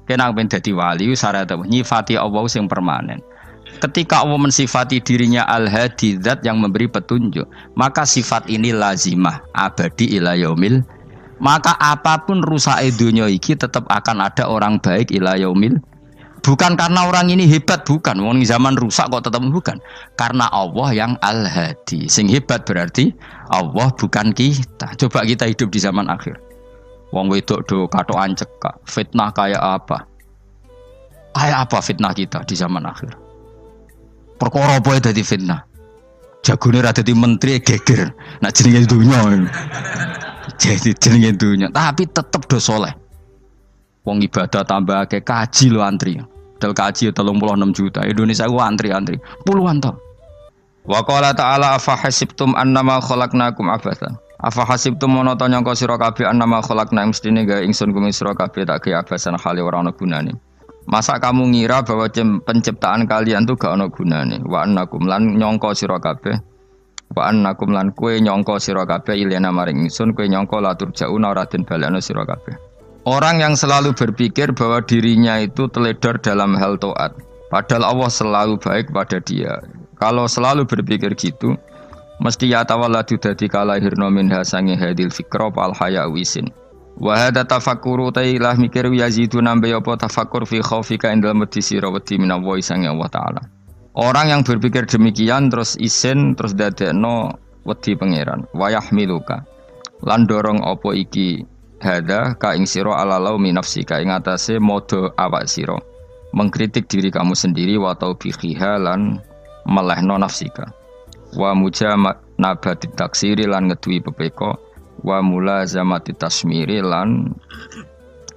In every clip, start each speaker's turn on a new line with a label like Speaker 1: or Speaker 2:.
Speaker 1: Kena ben dadi wali syarat nyifati Allah sing permanen. Ketika Allah mensifati dirinya al-hadi, zat yang memberi petunjuk, maka sifat ini lazimah abadi ila yaumil. Maka apapun rusake dunya iki tetap akan ada orang baik ila yaumil. Bukan karena orang ini hebat, bukan. Wong zaman rusak kok tetap bukan. Karena Allah yang al-hadi. Sing hebat berarti Allah bukan kita. Coba kita hidup di zaman akhir. Wong wedok do katokan cekak, fitnah kayak apa? Kayak apa fitnah kita di zaman akhir? Perkara apa dadi fitnah? Jagone ra dadi menteri geger. Nak jenenge dunya. Jadi jenenge dunya, tapi tetep do saleh. Wong ibadah tambah akeh kaji lo antri. Dal kaji 36 juta. Indonesia ku antri-antri puluhan tahun. Wa qala ta'ala afa hasibtum annama khalaqnakum abatsan. Afa hasibtum mono to nyangka sira kabeh annama khalaqna mestine gawe ingsun kuwi sira kabeh tak gawe abasan khali ora ana gunane. Masa kamu ngira bahwa penciptaan kalian tuh gak ana gunane? Wa annakum lan nyangka sira kabeh. Wa annakum lan kowe nyangka sira kabeh ilena maring ingsun kowe nyangka la turjauna ora den balekno sira kabeh. Orang yang selalu berpikir bahwa dirinya itu teledor dalam hal taat, padahal Allah selalu baik pada dia. Kalau selalu berpikir gitu, mesti ya tawalladu dadi kalahirna minha sange hadil fikra fal haya wisin wa hada tafakkuru tailah mikir yazidu nambe apa tafakkur fi khaufika indal medisi rawati minallahi sange Allah taala. Orang yang berpikir demikian terus isin terus dadekno wedi pangeran wa yahmiluka lan dorong apa iki hada ka ing sira alalau min nafsika ing atase modo awak sira mengkritik diri kamu sendiri wa taubihiha lan melehno nafsika wa mujanabati taksiri lan ngeduwi pepeko wa mulazamati tasmiri lan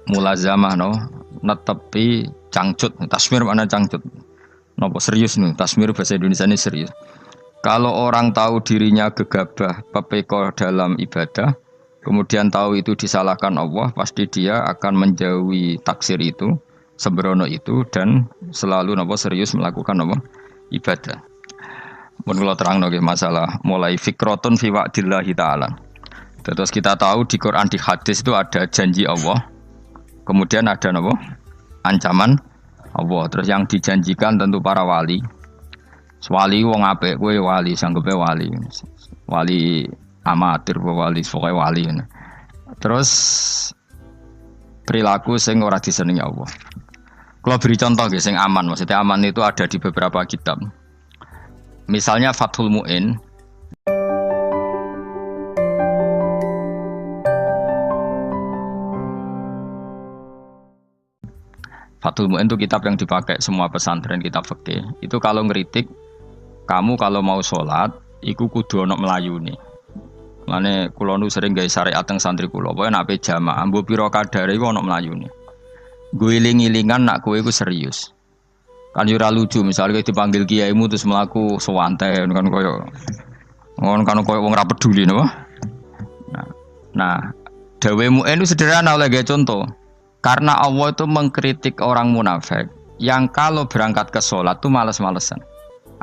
Speaker 1: mulazamah no netepi cangcut. Tasmir mana cangcut nopo serius nih, tasmir bahasa Indonesia ini serius. Kalau orang tahu dirinya gegabah pepeko dalam ibadah kemudian tahu itu disalahkan Allah, pasti dia akan menjauhi taksir itu, sembrono itu, dan selalu nopo serius melakukan nopo ibadah. Mun kula terangno nggih masalah mulai fikrotun fi wa'dillahi ta'ala. Terus kita tahu di Quran di hadis itu ada janji Allah. Kemudian ada napa? Ancaman Allah. Terus yang dijanjikan tentu para wali. Wali wong apik kowe wali sanggepe wali. Wali amatir wali pokoke wali. Terus perilaku sing ora disenengi Allah. Kalau beri contoh nggih sing aman, maksudnya aman itu ada di beberapa kitab. Misalnya Fathul Mu'in. Fathul Mu'in itu kitab yang dipakai semua pesantren, kitab fikih. Itu kalau ngeritik, kamu kalau mau sholat, iku kudu ana mlayune. Mane kula nu sering gawe syariat teng santri kula, pokoke nek ape jamaah, mbok pira kadare iku ana mlayune. Guling-gilingan nak kowe iku serius. Kan yo ora lucu misalnya dipanggil kiaimu terus mlaku sewanten kan koyo wong ora peduli napa. Nah, dawuhmu itu sederhana oleh gawe contoh. Karena Allah itu mengkritik orang munafik yang kalau berangkat ke sholat itu malas-malesan.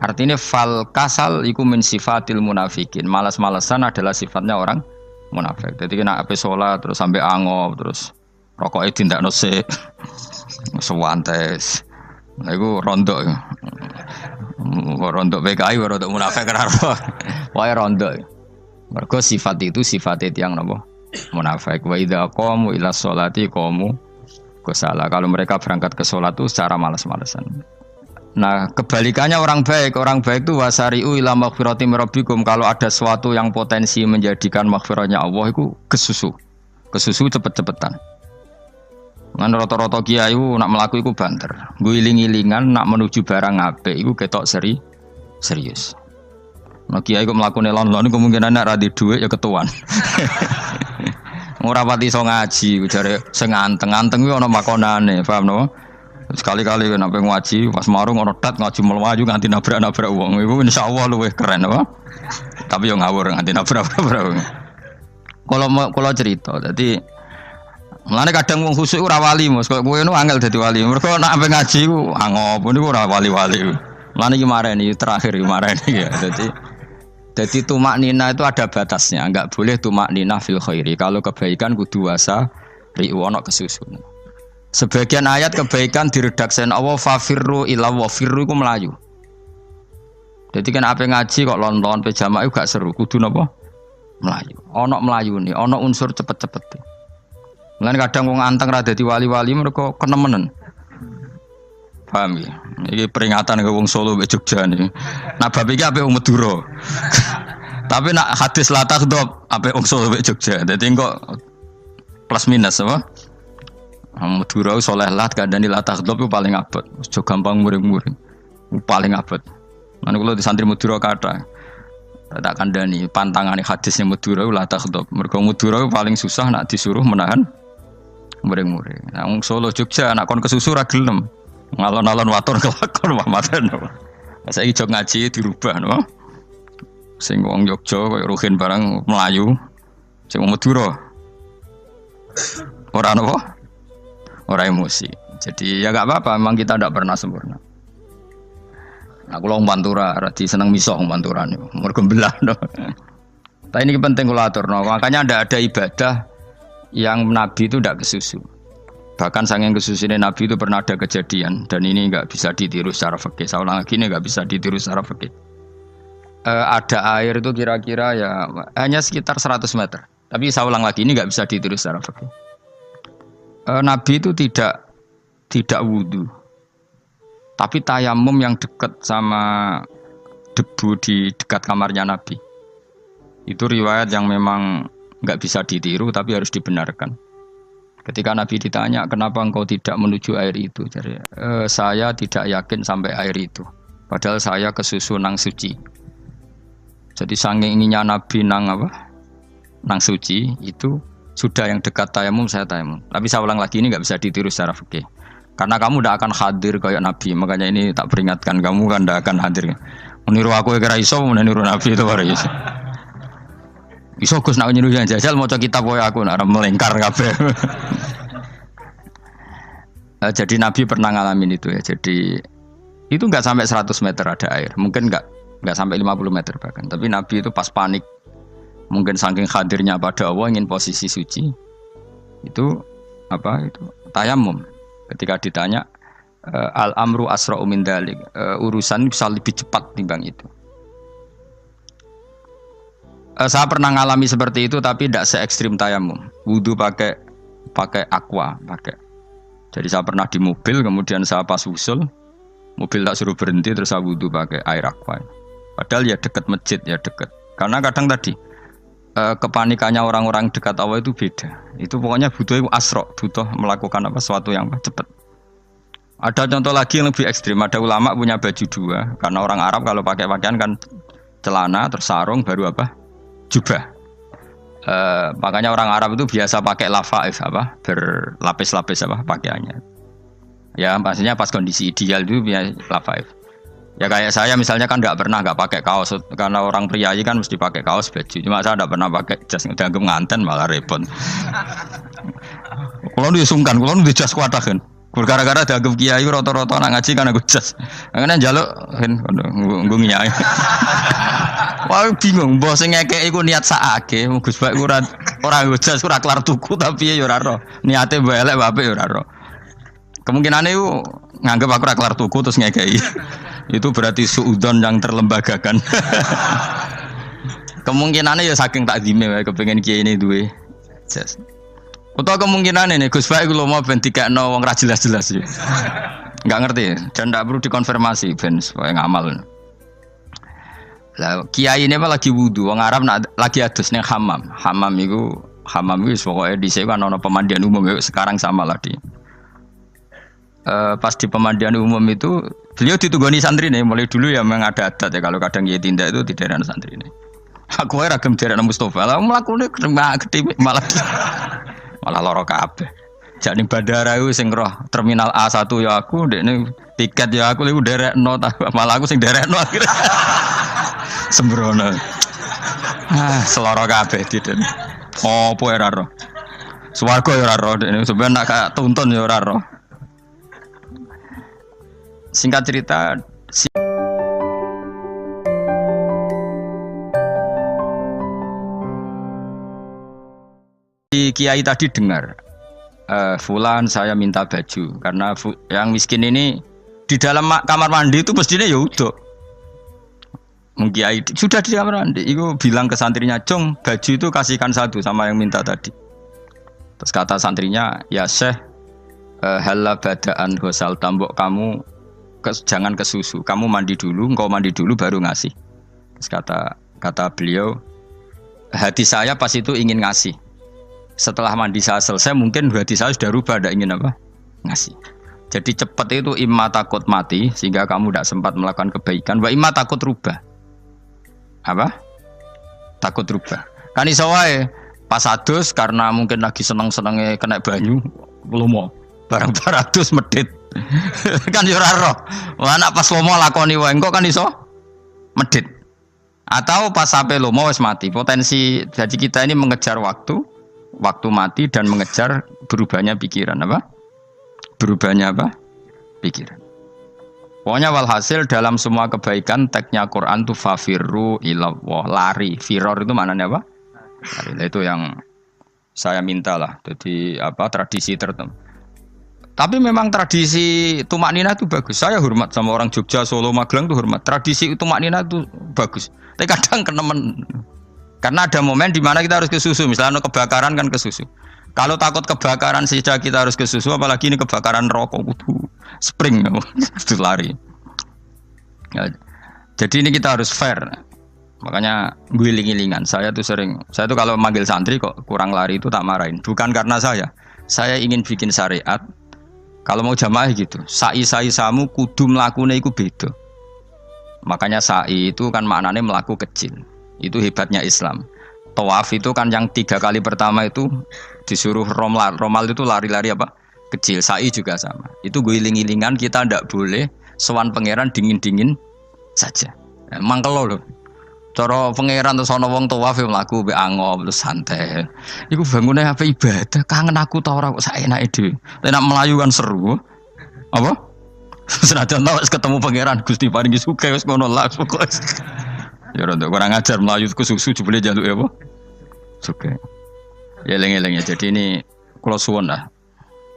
Speaker 1: Artinya fal kasal iku min sifatil munafikin. Malas-malesan adalah sifatnya orang munafik. Jadi kena ape sholat terus sampai angop terus rokoknya tindakno sik sewantes. Nah, itu rontok. Rontok PKI, rontok munafik kenapa? Wah rontok. Mergo sifat itu sifatnya yang napa? Munafik. Wa idza qamu ila sholati qamu kusala. Kalau mereka berangkat ke sholat itu secara malas-malesan. Nah, kebalikannya orang baik itu wasari'u ila maghfirati rabbikum. Kalau ada sesuatu yang potensi menjadikan maghfirahnya Allah itu kesusu cepet-cepetan. Ngan rata-rata kiai nak melaku iku banter. Guling-gilingan nak menuju barang apik iku ketok serius. Nah kiai kok mlakune lon-lon kemungkinan nek ra di dhuwit ya ketuan. Ora pati iso ngaji jare sing anteng-anteng kuwi ana makonane, paham no? Sekali-kali nek ngaji pas marung ana tat ngaji mlayu nganti nabrak-nabrak wong. Iku insyaallah luwih keren apa? Tapi yo ngawur nganti nabrak-nabrak. Kalau cerita, jadi mulane kadang wong khusuk ora wali, Mas. Kok kowe nu angel dadi wali. Mergo nek ampe ngaji ku angop niku ora wali-wali. Mulane iki mareni terakhir iki mareni ya. Dadi Jadi tumak nina itu ada batasnya, enggak boleh tumak nina fil khairi. Kalau kebaikan kudu wasa ri'wono kesusun. Sebagian ayat kebaikan diredaksen Allah fafirru ila wa firru iku melayu. Jadi kan apa ngaji kok lonton pejama itu gak seru, kudu napa? Melayu. Ono melayune, ono unsur cepet-cepet. Mulane kadang wong anteng ra dadi wali-wali mereka kenemenen. Paham ya? Ini peringatan ke wong Solo mbek Jogja nih. Nah bab iki apik wong Madura. Tapi nak hadis la takhdhab apik wong Solo mbek Jogja. Dadi kok plus minus apa? Madura soleh lah kandhani la takhdhab itu paling abot. Aja gampang muring-muring. Paling abot. Lan kula di santri Madura kathah. Tak kandhani pantangane hadisnya Madura la takhdhab. Mergo Madura paling susah nak disuruh menahan muring-muring. Nah wong Solo Jogja nak kon kesusu ra gelem. Ngalon-alon watur kelakon Muhammadan. Saiki jog ngaji dirubah no. Sing wong Jogja koyo Ruhin barang Melayu. Sing wong Madura ora napa? Ora emosi. Jadi ya enggak apa-apa, memang kita tidak pernah sempurna. Nah, kula wong Pantura radi seneng misah wong Pantura niku. Mergo belah no. Tapi ini penting kula aturno. Makanya ada ibadah yang Nabi itu tidak kesusu. Bahkan saking kesusunnya Nabi itu pernah ada kejadian dan ini enggak bisa ditiru secara fikih. Saya ulang lagi ini enggak bisa ditiru secara fikih. Ada air itu kira-kira ya hanya sekitar 100 meter. Tapi saya ulang lagi ini enggak bisa ditiru secara fikih. Nabi itu tidak wudu. Tapi tayamum yang dekat sama debu di dekat kamarnya Nabi. Itu riwayat yang memang enggak bisa ditiru tapi harus dibenarkan. Ketika Nabi ditanya, kenapa engkau tidak menuju air itu? Jadi, saya tidak yakin sampai air itu. Padahal saya kesusu nang suci. Jadi saking inginnya Nabi nang suci, itu sudah yang dekat tayamum, saya tayamum. Tapi saya ulang lagi, ini nggak bisa ditiru secara fikih. Karena kamu tidak akan hadir kayak Nabi. Makanya ini tak peringatkan, kamu kan tidak akan hadir. Meniru aku kira iso, meniru Nabi itu baru iso. Iso Gus nak nyuruh yang jajal maca kitab koyo aku nak melengkar kabeh. Jadi Nabi pernah ngalamin itu ya. Jadi itu enggak sampai 100 meter ada air. Mungkin enggak sampai 50 meter bahkan. Tapi Nabi itu pas panik. Mungkin saking hadirnya pada Allah ingin posisi suci. Itu tayamum. Ketika ditanya al-amru asra'u min dzalik. Urusan bisa lebih cepat timbang itu. Saya pernah ngalami seperti itu tapi tidak se ekstrim tayamum. Wudu pakai aqua, pakai. Jadi saya pernah di mobil, kemudian saya pas usul, mobil tak suruh berhenti terus saya wudu pakai air aqua. Padahal ya dekat masjid ya dekat. Karena kadang tadi kepanikannya orang-orang dekat Allah itu beda. Itu pokoknya butuh asro, butuh melakukan sesuatu yang cepat. Ada contoh lagi yang lebih ekstrim. Ada ulama punya baju dua, karena orang Arab kalau pakai pakaian kan celana terus sarung baru jubah. Makanya orang Arab itu biasa pakai lafaif berlapis-lapis pakaiannya. Ya pastinya pas kondisi ideal itu biasa lafaif. Ya kayak saya misalnya kan nggak pakai kaos karena orang priayi kan mesti pakai kaos baju. Cuma saya nggak pernah pakai jas dianggap nganten malah repot. Kalau disungkan, kalau jas kuatakan. Gara-gara dianggap kiai rata-rata nak ngaji kan aku jas. Karena jaluk kan nggunginya. Wah bingung, bos ngekek iku niat sakake, Gus Bak ora jas ora kelar tuku tapi ya ora ro. Niate mbok elek apik ya ora ro. Kemungkinane iku nganggep aku ora kelar tuku terus ngekeki. Itu berarti suudzon yang terlembagakan. Kemungkinane ya saking takdime wae kepengin kiai ini duwe jas. Utawa kemungkinane nih Gus Bak iku lho mau ben dikekno wong ra jelas-jelas ya. Enggak ngerti dan ndak perlu dikonfirmasi ben supaya ngamal. Lah kiai ini lagi wudu, wong Arab lagi adus ning hammam. Hammam itu pokoke dhisik kan ana pemandian umum sekarang sama lah di. Pas di pemandian umum itu beliau ditunggoni santri nih, mulai dulu ya memang ada adat ya kalau kadang kiai tindak itu di daerah santri nih. Aku ora gem daerah Mustofa, lah mlakune gede malah lara kabeh. Jane bandara iku sing roh terminal A1 ya aku, ndekne tiket ya aku lho derekno malah aku sing derekno akhirnya. Sembrono. Seloro kabeh diten. Opo ora ro. Swarga ya ora ro, dene sampeyan nak tuntun ya ora ro. Singkat cerita si kiai tadi dengar, Fulan saya minta baju karena yang miskin ini di dalam kamar mandi itu mestinya ya udah. Kiai sudah di kamar mandi, itu bilang ke santrinya, Jong baju itu kasihkan satu sama yang minta tadi. Terus kata santrinya, ya Syekh, halla badaan gosal tambok kamu jangan ke susu, kamu mandi dulu, engkau mandi dulu baru ngasih. Terus kata beliau, hati saya pas itu ingin ngasih. Setelah mandi saya selesai, mungkin hati saya sudah rubah, tidak ingin apa? Ngasih. Jadi cepat itu imma takut mati, sehingga kamu tidak sempat melakukan kebaikan, wa imma takut rubah. Apa? Takut rubah. Kan iso wae pas adus karena mungkin lagi seneng-senenge kena banyu, lomo. Barang 200 medit. Kan yo ora roh. Wah anak pas lomo lakoni wae engko kan iso medit. Atau pas sampai lomo wis mati. Potensi jadi kita ini mengejar waktu mati dan mengejar berubahnya pikiran apa? Berubahnya apa? Pikiran. Pokoknya walhasil dalam semua kebaikan teksnya Quran itu fafirru ilallah, lari. Firor itu maknanya apa? Lari. Itu yang saya minta lah. Jadi apa tradisi tertentu. Tapi memang tradisi tumak nina itu bagus. Saya hormat sama orang Jogja, Solo, Magelang itu hormat. Tradisi tumak nina itu bagus. Tapi kadang kenemen. Karena ada momen di mana kita harus ke susu. Misalnya kebakaran kan ke susu. Kalau takut kebakaran sejak kita harus ke susu, apalagi ini kebakaran rokok, spring, itu lari. Ya, jadi ini kita harus fair. Makanya guling-gilingan. Saya tuh kalau manggil santri kok kurang lari itu tak marahin. Bukan karena saya ingin bikin syariat. Kalau mau jamaah gitu, sa'i samu kudu mlakune iku beda. Makanya sa'i itu kan maknanya melaku kecil. Itu hebatnya Islam. Tawaf itu kan yang 3 kali pertama itu disuruh romal itu lari-lari apa? Kecil. Sa'i juga sama. Itu guling-gilingan kita ndak boleh sowan pangeran dingin-dingin saja. Emang kalau loh. Cara pangeran terus ana wong tawaf mlaku mbek angop terus santai. Iku bangune apa ibadah? Kangen aku ta ora kok saenake dhewe. Nek melayu kan seru. Apa? Senajan tau ketemu pangeran Gusti paringi sugih wis ngono lah pokoke. Ya ora kurang ajar melayu ku susu jebule njaluk ya apa? Sugih. Ya eling-eling ya. Jadi ini kula suwun lah.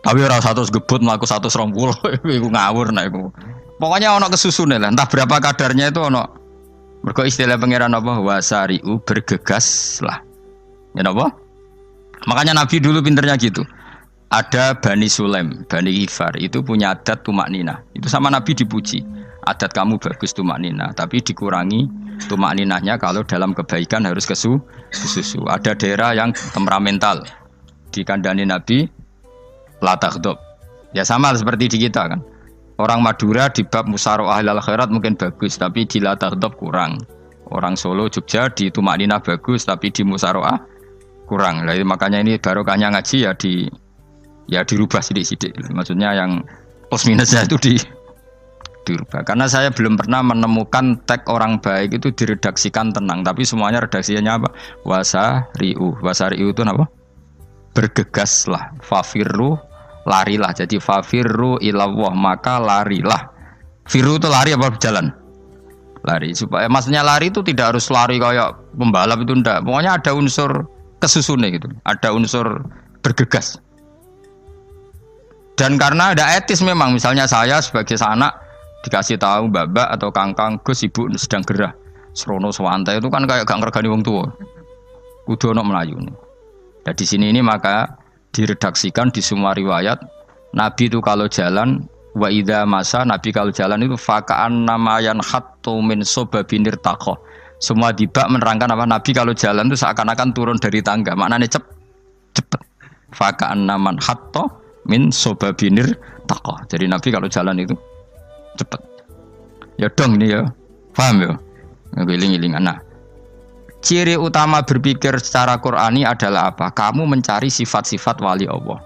Speaker 1: Tapi ora 100 gebut mlaku 120 iku ngawur nek iku. Pokoknya ana kesusune lah, entah berapa kadarnya itu ana. Mergo istilah pangeran apa? Wasari'u bergegas lah. Ya apa? Makanya Nabi dulu pinternya gitu. Ada Bani Sulaim, Bani Ghifar itu punya adat tumak nina. Itu sama Nabi dipuji. Adat kamu bagus tumak nina, tapi dikurangi tumak ninahnya kalau dalam kebaikan harus ke susu. Ada daerah yang temperamental. Dikandani Nabi la taghdab. Ya sama seperti di kita kan. Orang Madura di bab musyawarah ahlul khairat mungkin bagus, tapi di la taghdab kurang. Orang Solo, Jogja di tumak ninah bagus, tapi di musyawarah kurang. Jadi makanya ini barokahnya ngaji ya dirubah sidik-sidik. Maksudnya yang plus minusnya itu dirubah. Karena saya belum pernah menemukan tag orang baik itu diredaksikan tenang, tapi semuanya redaksinya apa? Wasari'u itu apa? Bergegaslah, fafirru, larilah. Jadi fafirru ilallah, maka larilah. Firu itu lari apa berjalan? Lari. Supaya maksudnya lari itu tidak harus lari kayak pembalap itu enggak. Pokoknya ada unsur kesusunnya gitu. Ada unsur bergegas. Dan karena ada etis memang, misalnya saya sebagai anak dikasih tahu babak atau kangkang Gus ibu sedang gerah. Serono sewantai itu kan kayak gak ngergani wong tua. Kudu ono Melayu nih. Dan di sini ini maka diredaksikan di semua riwayat Nabi itu kalau jalan wa idza masa, Nabi kalau jalan itu faka'an namayan khattu min sobabinir taqo. Semua dibak menerangkan apa Nabi kalau jalan itu seakan-akan turun dari tangga. Maknanya cepet. Faka'an naman khattu min sobabinir taqo. Jadi Nabi kalau jalan itu cepet. Ya dong ini ya. Paham ya? Ngiling-ngilingan. Nah, ciri utama berpikir secara Qur'ani adalah apa? Kamu mencari sifat-sifat wali Allah.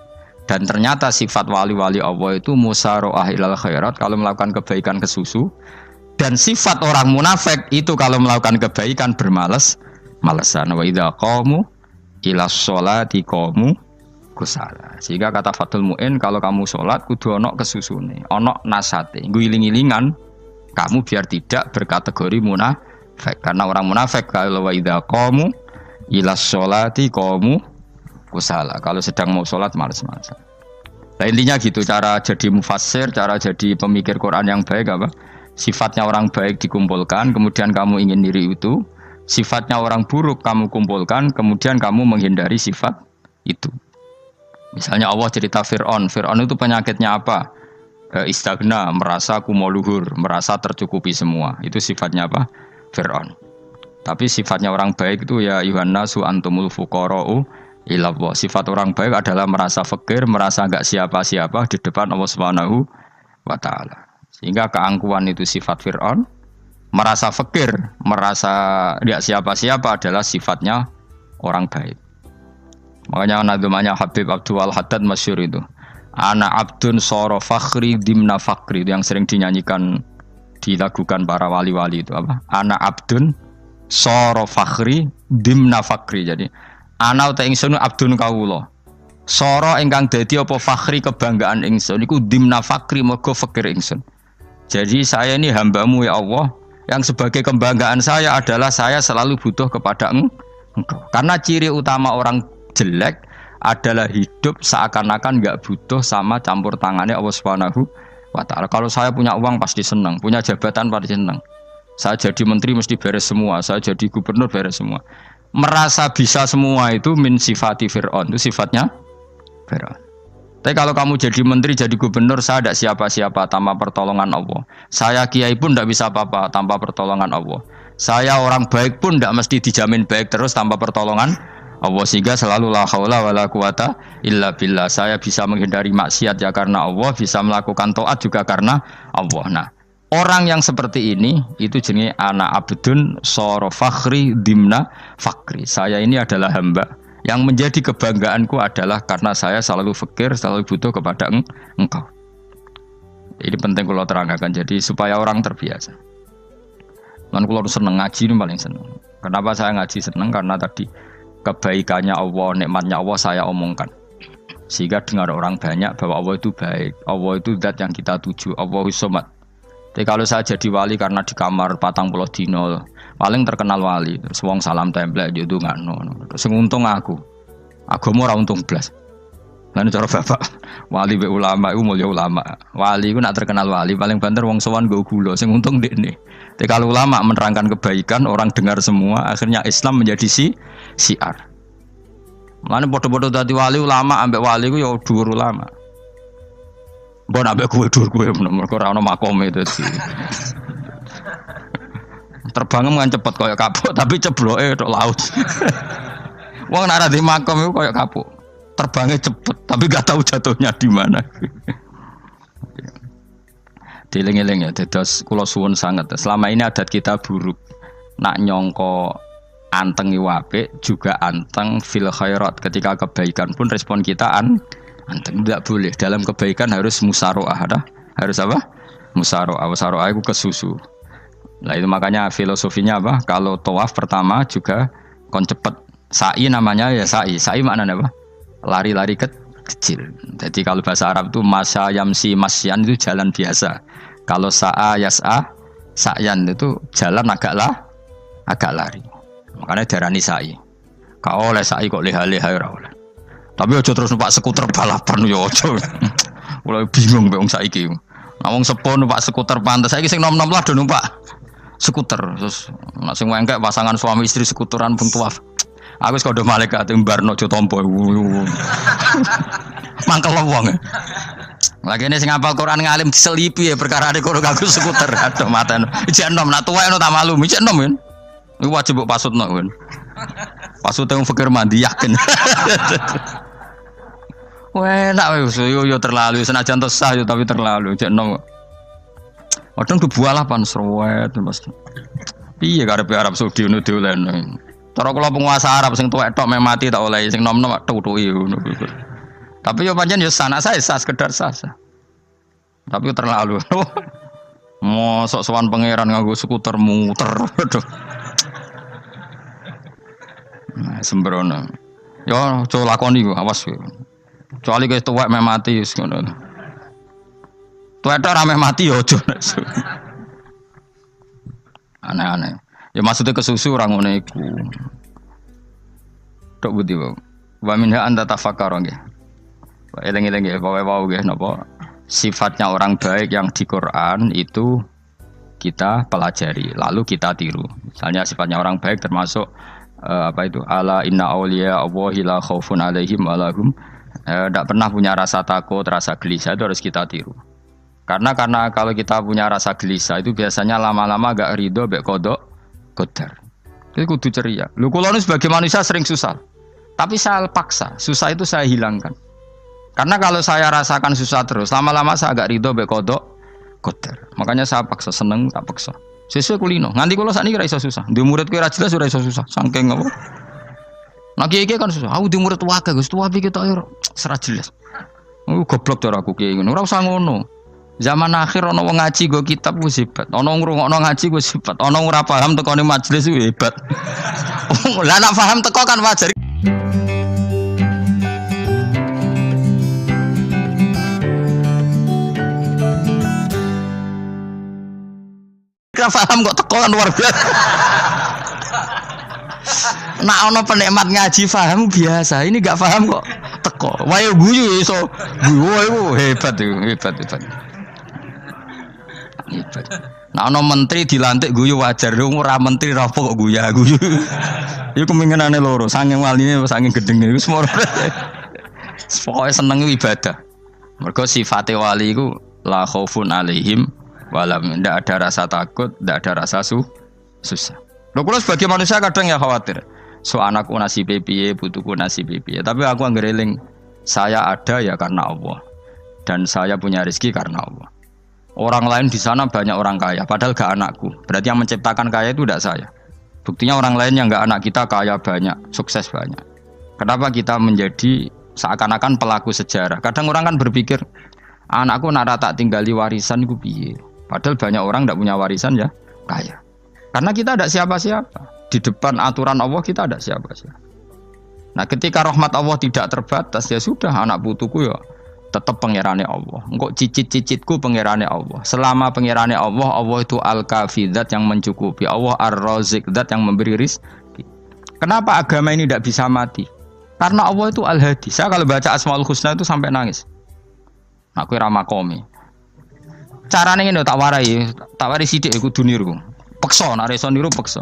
Speaker 1: Dan ternyata sifat wali-wali Allah itu musyaroah ilal khairat, kalau melakukan kebaikan ke susu. Dan sifat orang munafik itu kalau melakukan kebaikan bermalas-malasan. Wa idza qamu ilas sholati qamu kusala. Sehingga kata Fathul Mu'in, kalau kamu sholat kudu ono kesusune, ono nasate, guling-gilingan kamu biar tidak berkategori munafik. Karena orang munafik kalau wa idza qamu ilas sholati qamu kusala. Kalau sedang mau sholat malas-malasan. Nah intinya gitu, cara jadi mufassir, cara jadi pemikir Quran yang baik apa? Sifatnya orang baik dikumpulkan, kemudian kamu ingin diri itu. Sifatnya orang buruk kamu kumpulkan, kemudian kamu menghindari sifat itu. Misalnya Allah cerita Fir'aun. Fir'aun itu penyakitnya apa? Istagna, merasa kumoluhur, merasa tercukupi semua. Itu sifatnya apa? Fir'aun. Tapi sifatnya orang baik itu ya Yuhannasu antumul fuqara'u ilallah. Sifat orang baik adalah merasa fakir, merasa enggak siapa-siapa di depan Allah Subhanahu wa taala. Sehingga keangkuhan itu sifat Fir'aun, merasa fakir, merasa enggak siapa-siapa adalah sifatnya orang baik. Makanya nadumanya Habib Abdul Haddad masyhur itu. Ana abdun soro fakhri dimna fakri, itu yang sering dinyanyikan dilakukan para wali-wali itu apa? Ana abdun soro fakhri dimna fakri. Jadi ana uta ingsun abdun kawula. Soro ingkang dadi apa fakhri kebanggaan ingsun iku dimna fakri mergo fakir ingsun. Jadi saya ini hambamu ya Allah, yang sebagai kebanggaan saya adalah saya selalu butuh kepada Engkau. Karena ciri utama orang jelek adalah hidup seakan-akan enggak butuh sama campur tangannya Allah Subhanahu wa taala. Kalau saya punya uang pasti senang, punya jabatan pasti senang. Saya jadi menteri mesti beres semua, saya jadi gubernur beres semua. Merasa bisa semua itu min sifati Fir'aun, itu sifatnya Fir'aun. Tapi kalau kamu jadi menteri, jadi gubernur, saya tidak siapa-siapa tanpa pertolongan Allah. Saya kiai pun tidak bisa apa-apa tanpa pertolongan Allah. Saya orang baik pun tidak mesti dijamin baik terus tanpa pertolongan Allah. Sehingga selalu la haula wala quwata illa billah. Saya bisa menghindari maksiat ya karena Allah, bisa melakukan taat juga karena Allah. Nah, orang yang seperti ini itu jenis ana abdun soro fakhri dimna fakri. Saya ini adalah hamba yang menjadi kebanggaanku adalah karena saya selalu fakir, selalu butuh kepada Engkau. Ini penting kalau terangkan, jadi supaya orang terbiasa. Dan kalau seneng ngaji ini paling seneng. Kenapa saya ngaji seneng? Karena tadi kebaikannya Allah, nikmatnya Allah saya omongkan. Sehingga dengar orang banyak bahwa Allah itu baik, Allah itu zat yang kita tuju, Allahus Somad. Tapi kalau saya jadi wali karena di kamar 40 dino, paling terkenal wali, terus wong salam template yo ndongakno. Terus untung aku ora untung blas. Lan cara bapak wali be ulama iku mulya ulama. Wali iku nak terkenal wali paling banter wong sowan nggo gula, sing untung ndekne. Tapi kalau ulama menerangkan kebaikan, orang dengar semua, akhirnya Islam menjadi syiar. Mulane padha-padha dadi wali ulama ambek wali iku ya dhuwur ulama. Mbok ambek kowe dhuwur kowe mergo ora ono makome dadi. Terbangem kan cepet koyo kapuk tapi cebloke tok laut. Wong nek ora di makom iku koyo kapuk. Terbangnya cepet tapi gak tahu jatuhnya di mana. Dieling-eling ya, dados kula suwun sanget. Selama ini adat kita buruk. Nak nyongko anteng apik juga anteng fil khairat. Ketika kebaikan pun respon kita anteng, tidak boleh. Dalam kebaikan harus musaroah, harus apa? Musaroah. Musaroah itu kesusu. Nah itu makanya filosofinya apa? Kalau tawaf pertama juga kon cepet. Sa'i namanya ya sa'i. Sa'i maknanya apa? Lari-lari kecil. Jadi kalau bahasa Arab itu masya yamsi masyan itu jalan biasa. Kalau sa'a yas'a sa'yan itu jalan agak lari. Makanya darani sa'i. Kau oleh sa'i kok leha-leha ora oleh. Tapi aja terus numpak skuter balapan yo aja. Mulai bingung mbek wong saiki. Nah wong sepo numpak skuter pantes saiki sing nom-nom lah do numpak skuter. Terus nek sing wengkek pasangan suami istri skuteran pun tuaf. Aku wis kodho malaikat mbarno aja tampa. Mangkel wong. Lagi ini sing hafal Quran ngalim diselipi ya perkara ade kono kanggo skuter. Aduh maten. Ijek enom nak tuwek eno tak malu. Ijek enom kan. Iku wajib mbok pasutno kan. Pasute wong fikir mandi yakin. Wah, nak yo terlalu senajan to sah yo tapi terlalu. Ijek enom. Kadang kebualah pan sruwet Mas. Piye karepe Arab Saudi ngono diolehno. Cara kula penguasa Arab sing tuwek tok meh mati tak oleh sing nom-nom tutuki ngono. Tapi yo pancen yo sanak saya sah sekedar sah. Tapi terlalu. Mosok sowan pangeran nganggo skuter muter. Aduh. Nah, sembrono. Yo aja lakoni ku awas kowe. Kecuali kowe tuwek meh mati wis ngono. Tuwek tok ora meh mati yo aja. Aneh-aneh. Ya maksudnya kesusu orang ngono iku. Tok budi wae. Wa minha anta tafakkara nggih. Eling-eling nggih wae nggih napa sifatnya orang baik yang di Quran itu kita pelajari lalu kita tiru. Misalnya sifatnya orang baik termasuk apa itu ala inna auliya Allahi la khaufun alaihim wa lahum tidak pernah punya rasa takut, rasa gelisah, itu harus kita tiru. Karena kalau kita punya rasa gelisah itu biasanya lama-lama gak ridho mbek kodok qadar. Itu kudu ceria. Lho kula nu sebagai manusia sering susah. Tapi saya paksa, susah itu saya hilangkan. Karena kalau saya rasakan susah terus, lama-lama saya agak ridho mbek kodok qadar. Makanya saya paksa, seneng tak paksa. Sesuai kulino. Nganti kula sakniki ra iso susah. Di murid kowe ra jelas ora iso susah. Saking apa? Nah kiai kan susah. Aku di murid wae Gus, tuwa iki tok ora ora jelas. Goblok cara aku kiai ngono. Ora usah ngono. Zaman akhir ana wong ngaji go kitab wis hebat. Ana ngrungokno ngaji wis hebat. Ana ora paham tekone majelis wis hebat. Lah nek paham teko kan wajar. Gak paham kok teko kan luar biasa. Nak ono penikmat ngaji paham biasa. Ini gak paham kok teko. Wae guyu iso. Guyu hebat itu, hebat. Nak ono menteri dilantik guyu wajar. Ora menteri ra kok guyu. Iku kemungkinane loro, saking waline saking gedenge iku semua. Pokoke seneng ibadah. Mergo sifate wali iku la khaufun alaihim walam, tidak ada rasa takut, tidak ada rasa susah. Loh, kalau sebagai manusia kadang ya khawatir. So anakku nasib piye, putuku nasib piye. Tapi aku anggereling, saya ada ya karena Allah. Dan saya punya rezeki karena Allah. Orang lain di sana banyak orang kaya, padahal gak anakku. Berarti yang menciptakan kaya itu tidak saya. Buktinya orang lain yang gak anak kita kaya banyak, sukses banyak. Kenapa kita menjadi seakan-akan pelaku sejarah? Kadang orang kan berpikir, anakku nara tak tinggali warisan, gue piye. Padahal banyak orang tidak punya warisan ya kaya. Karena kita tidak siapa-siapa. Di depan aturan Allah kita tidak siapa-siapa. Nah ketika rahmat Allah tidak terbatas ya sudah anak putuku ya tetap pangerane Allah. Engkau cicit-cicitku pangerane Allah. Selama pangerane Allah, Allah itu al-kafi, zat yang mencukupi. Allah ar-razik, zat yang memberi rizki. Kenapa agama ini tidak bisa mati? Karena Allah itu al-hadi. Saya kalau baca Asmaul Husna itu sampai nangis. Aku ramakomi. Carane ngene tak warai sithik iku niru. Peksa nek iso niru peksa.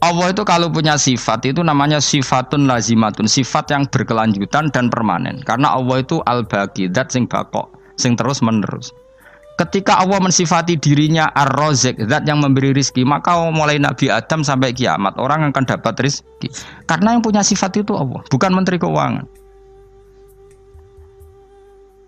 Speaker 1: Allah itu kalau punya sifat itu namanya sifatun lazimatun, sifat yang berkelanjutan dan permanen. Karena Allah itu al-baqi, zat sing baqo, sing terus menerus. Ketika Allah mensifati dirinya ar-razik, zat yang memberi rizki, maka mulai Nabi Adam sampai kiamat orang akan dapat rizki. Karena yang punya sifat itu Allah, bukan menteri keuangan.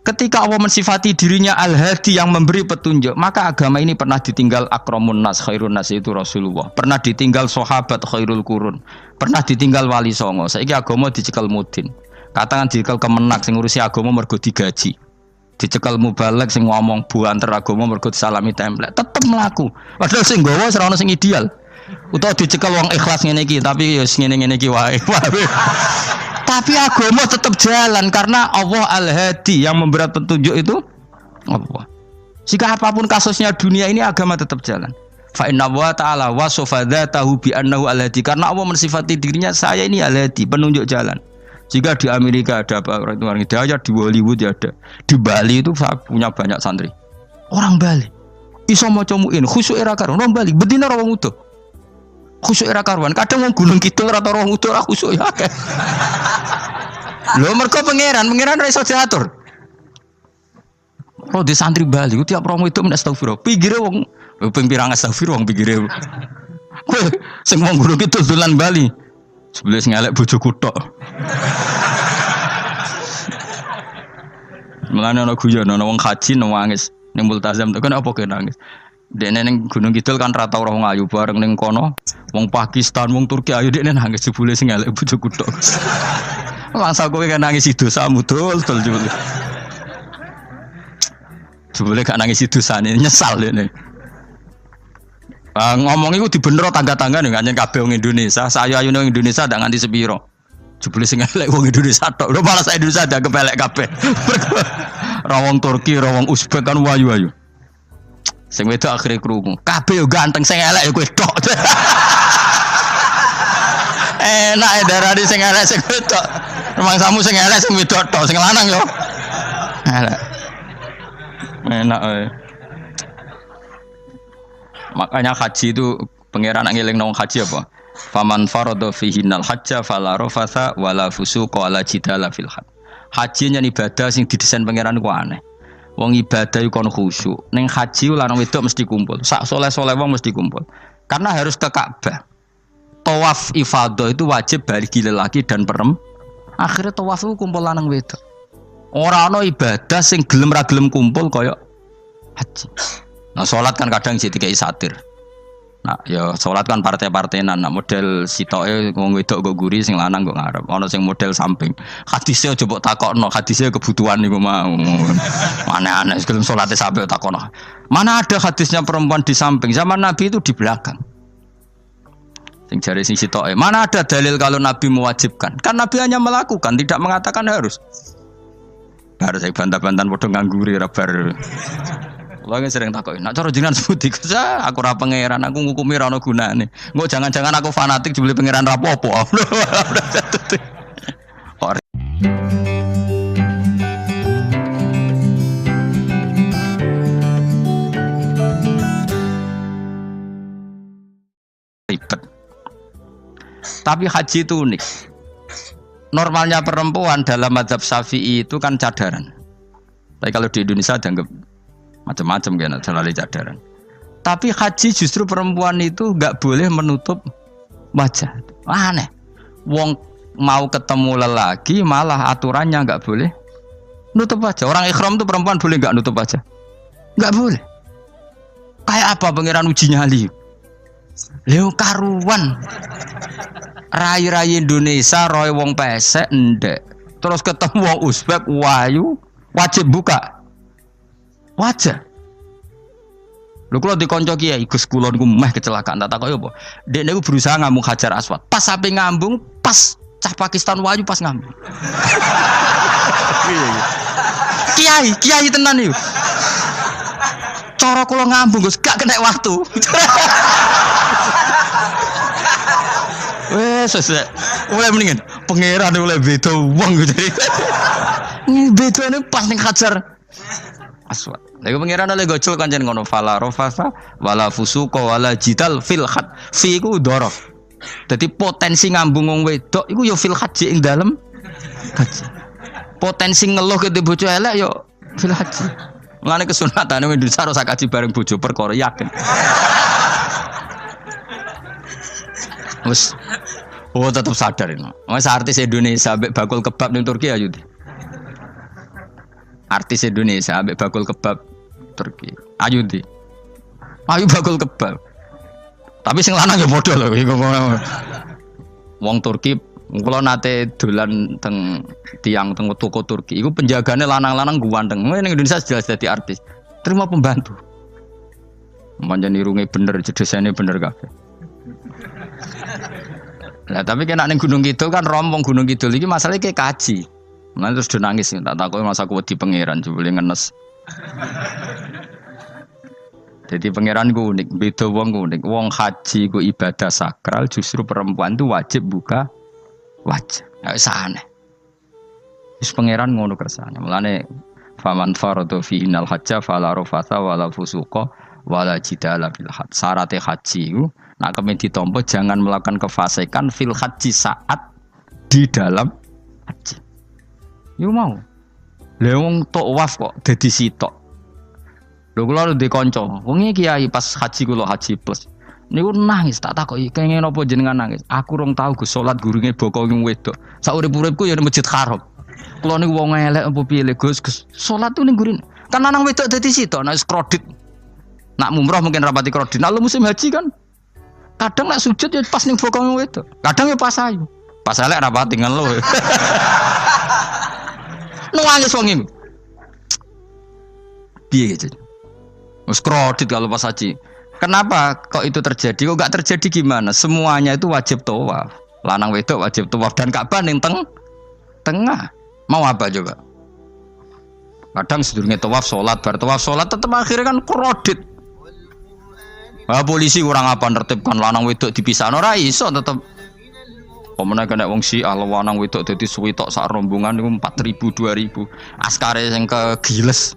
Speaker 1: Ketika Allah mensifati dirinya al-hadi yang memberi petunjuk, maka agama ini pernah ditinggal akramun nas, khairun nas itu Rasulullah. Pernah ditinggal sahabat khairul qurun. Pernah ditinggal wali songo. Saiki agama dicekel mudin. Katakan dicekel kemenak sing ngurusi agama mergo digaji. Dicekel mubalek sing ngomong buanter agama mergo disalami template. Tetep mlaku. Padahal sing nggawa ora ono sing ideal. Utawa dicekel wong ikhlas ngene iki, tapi ya ngene-ngene iki wae. Tapi agama tetap jalan karena Allah al-hadi yang memberi petunjuk itu Allah. Jika apapun kasusnya dunia ini agama tetap jalan. Fa inna wa ta'ala wasafa dzatahu bi annahu al-hadi, karena Allah mensifati dirinya saya ini al-hadi, penunjuk jalan. Jika di Amerika ada orang hidayah, di Hollywood ada, di Bali itu punya banyak santri. Orang Bali iso maca muin khusyuk era karo orang Bali bedina ora wong utuh. Khusyuk era karuan, kadang wong Gunung Kidul ora tau utuh ora khusyuk ya akeh. Lho mergo pangeran ora iso diatur. Oh di santri Bali ku tiap romo itu menak astagfirullah. Pinggire wong ping pirang astagfirullah wong pinggire. Kowe sing wong Gunung Kidul dolan Bali. Sebelah sing elek bojoku tok. Mulane ana guyon ana wong haji nangis ning multazam tekan apa ke nangis. Dekne ning Gunung Kidul kan rata ora wong ayu bareng ning kono, wong Pakistan, wong Turki ayu dekne nangis jebule sing elek bojoku tok. Langsung kowe kan nangis dosamu dul jebule. Jebule gak nangis dosane nyesal dekne. Ngomong iku dibenero tangga-tangga ning kanjen kabeh wong Indonesia, sayu-ayu ning Indonesia ndak nganti sepiro. Jebule sing elek wong Indonesia tok. Lho malah sak Indonesia ndak kepelek kabeh. Ra wong Turki, ra wong Uzbek kan wayu-ayu. Sing wedok akhire krungu. Kabeh yo ganteng sing elek yo kowe tok. Enak darane sing elek sing wedok. Memang samu sing elek sing wedok tok sing lanang yo. Elek. Enak. Makanya haji itu pangeran ngeling nang haji apa? Faman farada fihinnal hajja fala rafatha wala fusuqa wala jidala fil hajj. Haji nya ibadah sing didesain pangeran ku aneh. Wong ibadah iku kon khusyuk. Ning haji lanang wedok mesti kumpul. Sak soleh-soleh wong mesti kumpul. Karena harus ke Ka'bah. Tawaf ifadah itu wajib bagi lelaki dan perempuan. Akhirnya tawaf itu kumpul lanang wedok. Ora ana ibadah sing gelem ra gelem kumpul kaya haji. Nah salat kan kadang jadi kayak satir. Nah, ya sholat kan partai-partainan. Nah, model sitoke wong wedok kok guri sing lanang kok ngarep. Ana sing model samping. Hadise aja mbok takokno, hadise kebutuhan niku mau. Aneh-aneh sebelum salate sampai takokno. Mana ada hadisnya perempuan di samping? Zaman Nabi itu di belakang. Sing jare sing sitoke. Mana ada dalil kalau Nabi mewajibkan? Kan Nabi hanya melakukan, tidak mengatakan harus. Baru saya bantah-bantahan padha ngangguri ra bar. Kula sering takoki, "Nak cara jenengan sebuti Gusa, aku ora pangeran, aku ngukumi ora ono gunane." Engko jangan-jangan aku fanatik jebule pangeran ra apa-apa. Ribet. Tapi haji itu unik. Normalnya perempuan dalam mazhab Syafi'i itu kan cadaran. Tapi kalau di Indonesia dianggap macam-macam kan selalu cadaran. Tapi haji justru perempuan itu nggak boleh menutup wajah. Aneh. Wong mau ketemu lelaki malah aturannya nggak boleh nutup wajah. Orang ikhram tuh perempuan boleh nggak nutup wajah? Nggak boleh. Kayak apa pangeran uji nyali? Leo karuan. Rai-rai Indonesia roy wong pesek ndek. Terus ketemu wong Uzbek wayu wajib buka wajah. Lho kula dikonco kiai Gus kula niku meh kecelakaan tak takoki apa. Dek niku berusaha ngambung Hajar Aswad. Pas sampe ngambung, pas cah Pakistan wayu pas ngambung. Kiai tenan iki. Cara kula ngambung Gus gak kena waktu. Wes oleh mendingan pangeran oleh beda wong gitu. Bedane pas ning Hajar Aswad. Lha pangeran oleh gocol kancen ngono fala rafasa wala fusuqa wala jidal fil had. Fi iku dhorof. Dadi potensi ngambung wong wedok iku ya fil haji ing dalem haji. Potensi ngeluh ke bojo elek ya fil haji. Mulane kesunatane Indonesia harus kaji bareng bojo perkara yakin. Wes tetap sadar ini. Mas artis Indonesia ambek bakul kebab ning Turki ayo. Artis Indonesia ambek bakul kebab Turki. Ayo di. Ayo bakul kebab. Tapi sing lanang ya padha lho iku. Wong Turki kula nate dolan teng tiang teng toko Turki. Iku penjagane lanang-lanang guanteng. Ning Indonesia jelas dadi artis. Terima pembantu. Manjan irunge bener, jedesane bener kabeh. Lah tapi kena ning Gunung Kidul kan rombong Gunung Kidul iki masalahnya kayak kaji. Mulane terus do nangis tak takoki masa aku wedi pangeran jebule ngenes. Jadi pangeran ku unik, beda wong ku unik. Wong haji ku ibadah sakral, justru perempuan itu wajib buka wajah. Ya wis aneh. Wis pangeran ngono kersane. Mulane faman faradu fi innal hajja fala rafatha wala fusuqa wala jidala fil hajj. Syarat haji ku nak kemen ditampa jangan melakukan kefasikan fil haji saat di dalam haji. Yo mau. Lha wong tawaf kok dadi sitok. Lho kula ndek kanca, wong iki kiai pas haji kula haji plus. Niku nangis tak takoki kenging napa jenengan nangis. Aku rong tau Gus salat gurunge boko wong wedok. Sak urip-uripku ya Masjid Haram. Kula niku wong elek apa piye Gus salat tu ning gurine. Kan lanang wedok dadi sitok nek kredit. Nak mumrah mungkin rapati kredit. Nak musim haji kan kadang nak sujud ya pas ning boko wong wedok. Kadang ya pas ayu. Pas elek rapati ngelo. Nangis wong iki. Piye gitu. Wes kredit kalau pas haji. Kenapa kok itu terjadi? Kok enggak terjadi gimana? Semuanya itu wajib tawaf. Lanang wedok wajib tawaf dan Ka'bah ning tengah. Mau apa coba? Kadang sedurunge tawaf salat, bar tawaf salat tetep akhirnya kan kredit. Polisi kurang apa nertibkan lanang wedok dipisahno ora iso tetep. Pemene kena wong Syiah lanang wedok dadi suwitok sak rombongan niku 4.000 2.000. Askare sing kegiles.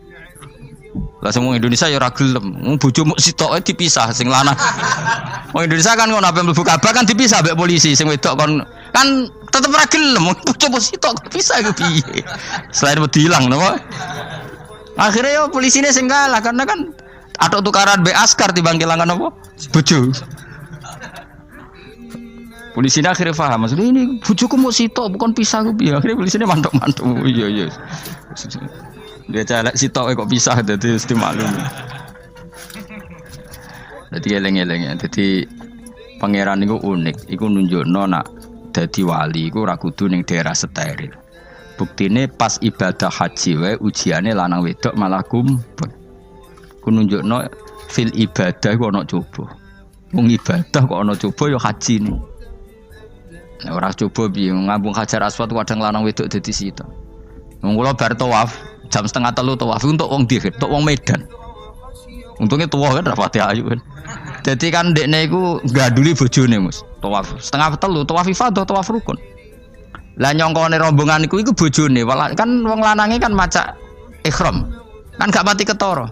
Speaker 1: Lah semua Indonesia ya ora gelem. Bojomu sitoke dipisah sing lanang. Wong Indonesia kan ngono ape mlebu Ka'bah kan dipisah mbek polisi sing wedok kan tetep ora gelem. Bojomu sitok dipisah iku piye? Selain wedi ilang napa? Akhirnya ya polisine sing kalah karena kan atau tukaran be askar timbang kelangan apa? Bojo. Polisinya akhirnya paham, maksudnya ini bojoku mau sitok bukan pisah ku piye. Akhirnya polisinya mantuk-mantuk. Iya. Dia calek sitok kok pisah dadi mesti maklum. Dadi eleng-eleng ya. Dadi pangeran niku unik, iku nunjukno nak dadi wali iku ora kudu ning daerah steril. Buktine pas ibadah haji wae ujiane lanang wedok malah kumpul. Ku nunjukno fil ibadah iku ana coba. Wong ibadah kok ana coba ya haji ni. Nek ora coba piye ngambung Hajar Aswad kadang lanang wedok dadi sita. Wong kula bar tawaf jam 2:30 tawaf untuk wong dihir, untuk wong Medan. Untungnya tua kan rapati ayu kan. Jadi kan dekne iku gaduli bojone Mus. Tawaf 2:30 tawaf ifadah tawaf rukun. Lah nyongkone rombongan iku bojone, kan wong lanange kan macak ihram. Kan gak pati ketara.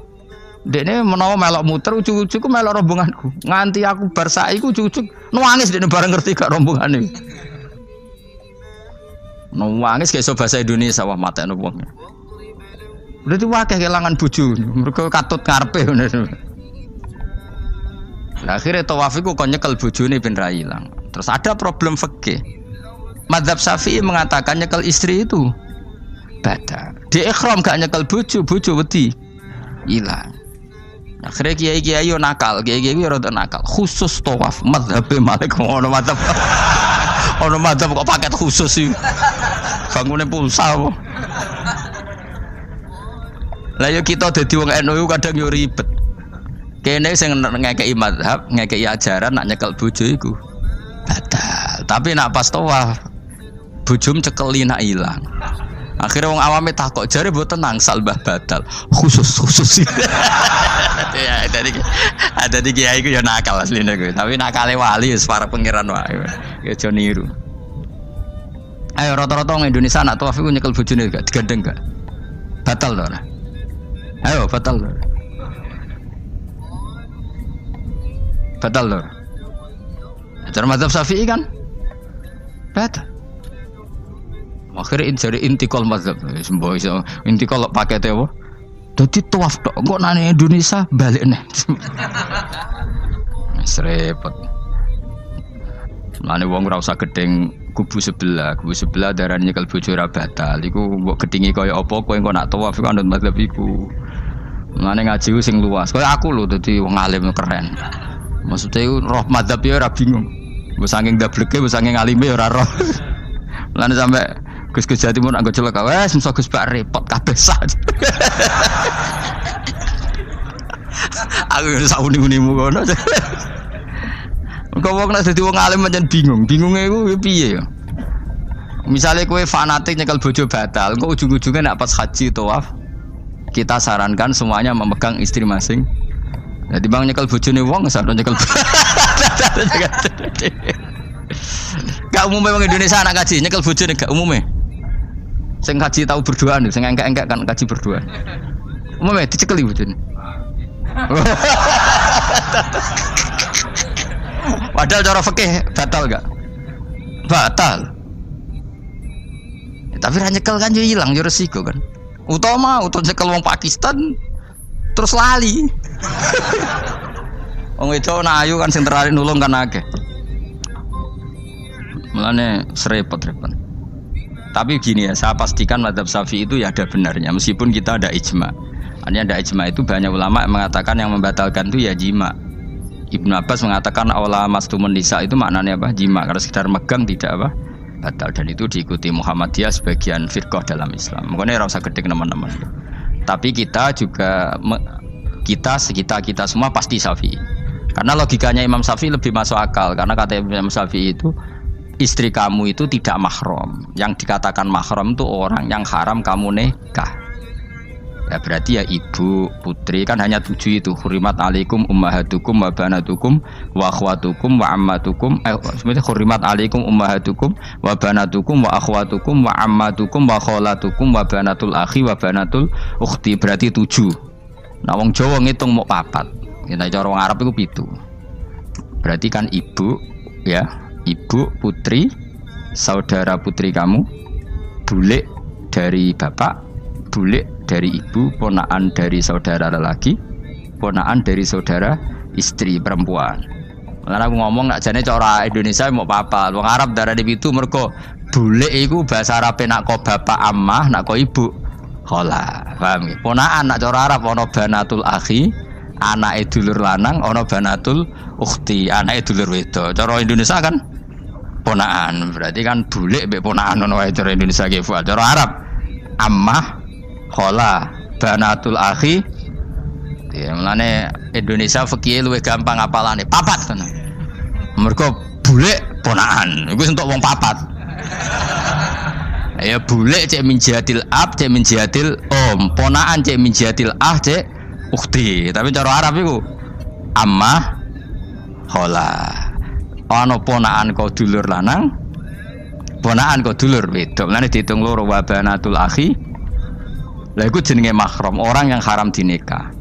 Speaker 1: Dekne menawa melok muter ujug-ujug ku melok rombonganku. Nganti aku bar saiki ku ujug-ujug nangis dekne bareng ngerti gak rombongane. Nangis gak iso bahasa Indonesia wah matekno wong. Berarti wakeh kelangan bojo, mergo katut ngarepe ngono. Lah akhire tawaf iku kon nyekel bojone ben ra ilang. Terus ada problem fikih. Madzhab Syafi'i mengatakan nyekel istri itu batal. Di ikhram gak nyekel bojo wedi ilang. Akhirnya kiai-kiai yo nakal, kiai-kiai yo rada nakal. Khusus tawaf madzhab Malik ono madzhab. Ono madzhab kok paket khusus iki. Bangune pulsa apa? Lah yo kita dadi wong NU kadang yo ribet. Kene sing ngekeki madzhab, ngekeki ajaran nak nyekel bojo iku batal. Tapi nak pas tawaf bojom cekeli nak ilang. Akhirnya wong awame takok jare mboten nangsal mbah batal. Khusus. Ya ada di kiai iku ya nakal asline kuwi. Tapi nakale wali wis para pangeran wae. Ya aja niru. Ayo rata-rata wong Indonesia nak tawaf iku nyekel bojone gak digandeng gak? Batal to ora? Ayo batal lho. Batal lho. Cara mazhab Syafi'i kan batal. Akhirnya jadi intikal mazhab. Semboh iso intikal pakete apa? Dadi tawaf tok kok nang Indonesia balik neh. Wis repot. Mane wong ora usah gedeng kubu sebelah darane nyekel bojo ora batal. Iku mbok gedhingi kaya apa kowe engko nak tawaf iku anut mazhab iku. Mane ngaji ku sing luas. Kaya aku lho dadi wong alim keren. Maksudnya iku roh mazhab ya ora bingung. Mbok saking dableke, mbok saking alime ora roh. Mane sampe Gus Jatimun anggo celek wes mesti Gus Bak repot kabeh sak. Aku sak uni-unimu kono. Kok wong nek dadi wong alim pancen bingung. Bingunge iku piye ya? Misale kowe fanatik nyekel bojo batal, kok ujung-ujungnya nek pas haji tawaf kita sarankan semuanya memegang istri masing. Jadi bang nyekel bojone wong sampe nyekel. Gak umumnya wong Indonesia anak kaji nyekel bojone gak umumnya. Sing kaji tahu berduaan, sing engkek-engkek kan kaji berduaan. Umumnya dicekeli bojone. Padahal cara fikih batal gak? Batal. Ya, tapi ra nyekel kan yo ilang yo resiko kan. Utama nyekel wong Pakistan terus lali. Wong wedok ayu kan sing tertarik nulung kan akeh. Mulane serepot-repot. Tapi gini ya, saya pastikan mazhab Syafi'i itu ya ada benarnya meskipun kita ada ijma. Artinya ada ijma itu banyak ulama yang mengatakan yang membatalkan itu ya jima. Ibnu Abbas mengatakan awla mastumun nisa itu maknanya apa? Jima. Kalau sekedar megang tidak apa? Batal. Dan itu diikuti Muhammadiyah sebagian firqah dalam Islam. Makanya ora usah gedhe teman-teman. Tapi kita juga kita semua pasti Syafi'i. Karena logikanya Imam Syafi'i lebih masuk akal. Karena kata Imam Syafi'i itu istri kamu itu tidak mahram. Yang dikatakan mahram itu orang yang haram kamu nikah. Ya berarti ya ibu, putri kan hanya 7 itu. Hurimat alaikum ummahatukum wa banatukum wa akhwatukum wa ammatukum. Sebenarnya hurimat alaikum ummahatukum wa banatukum wa akhwatukum wa ammatukum wa kholatukum wa banatul akhi wa banatul ukhti, berarti 7. Nah wong Jawa ngitung mau 4. Nek cara wong Arab iku 7. Berarti kan ibu ya, ibu, putri, saudara putri kamu, bulik dari bapak, bulik dari ibu, ponaan dari saudara lelaki, ponaan dari saudara istri perempuan. Karena aku ngomong nak jane cara Indonesia mau papa, wong Arab darane pitu mergo bulik iku bahasa Arab nak ko bapak ammah, nak ko ibu khala. Paham ya? Ponaan nak cara Arab ana banatul akhi, anake dulur lanang, ana banatul ukhti, anake dulur wedok. Cara Indonesia kan ponaan, berarti kan bulik mbek ponaan ngono wae cara Indonesia ki. Cara Arab ammah, khala, banatul akhi. Ya mulane Indonesia fikih luwih gampang apalane papat tenan. Mergo bulik ponaan, iku entuk wong papat. Ya bulik cek min jihadil ab, cek min jihadil om, ponaan cek min jihadil ah, cek ukhti. Tapi cara Arab iku ammah, khala. Ana ponaan kok dulur lanang, ponaan kok dulur wedok. Mulane diitung loro wa banatul akhi. Lah iku jenenge mahram, orang yang haram dinikah.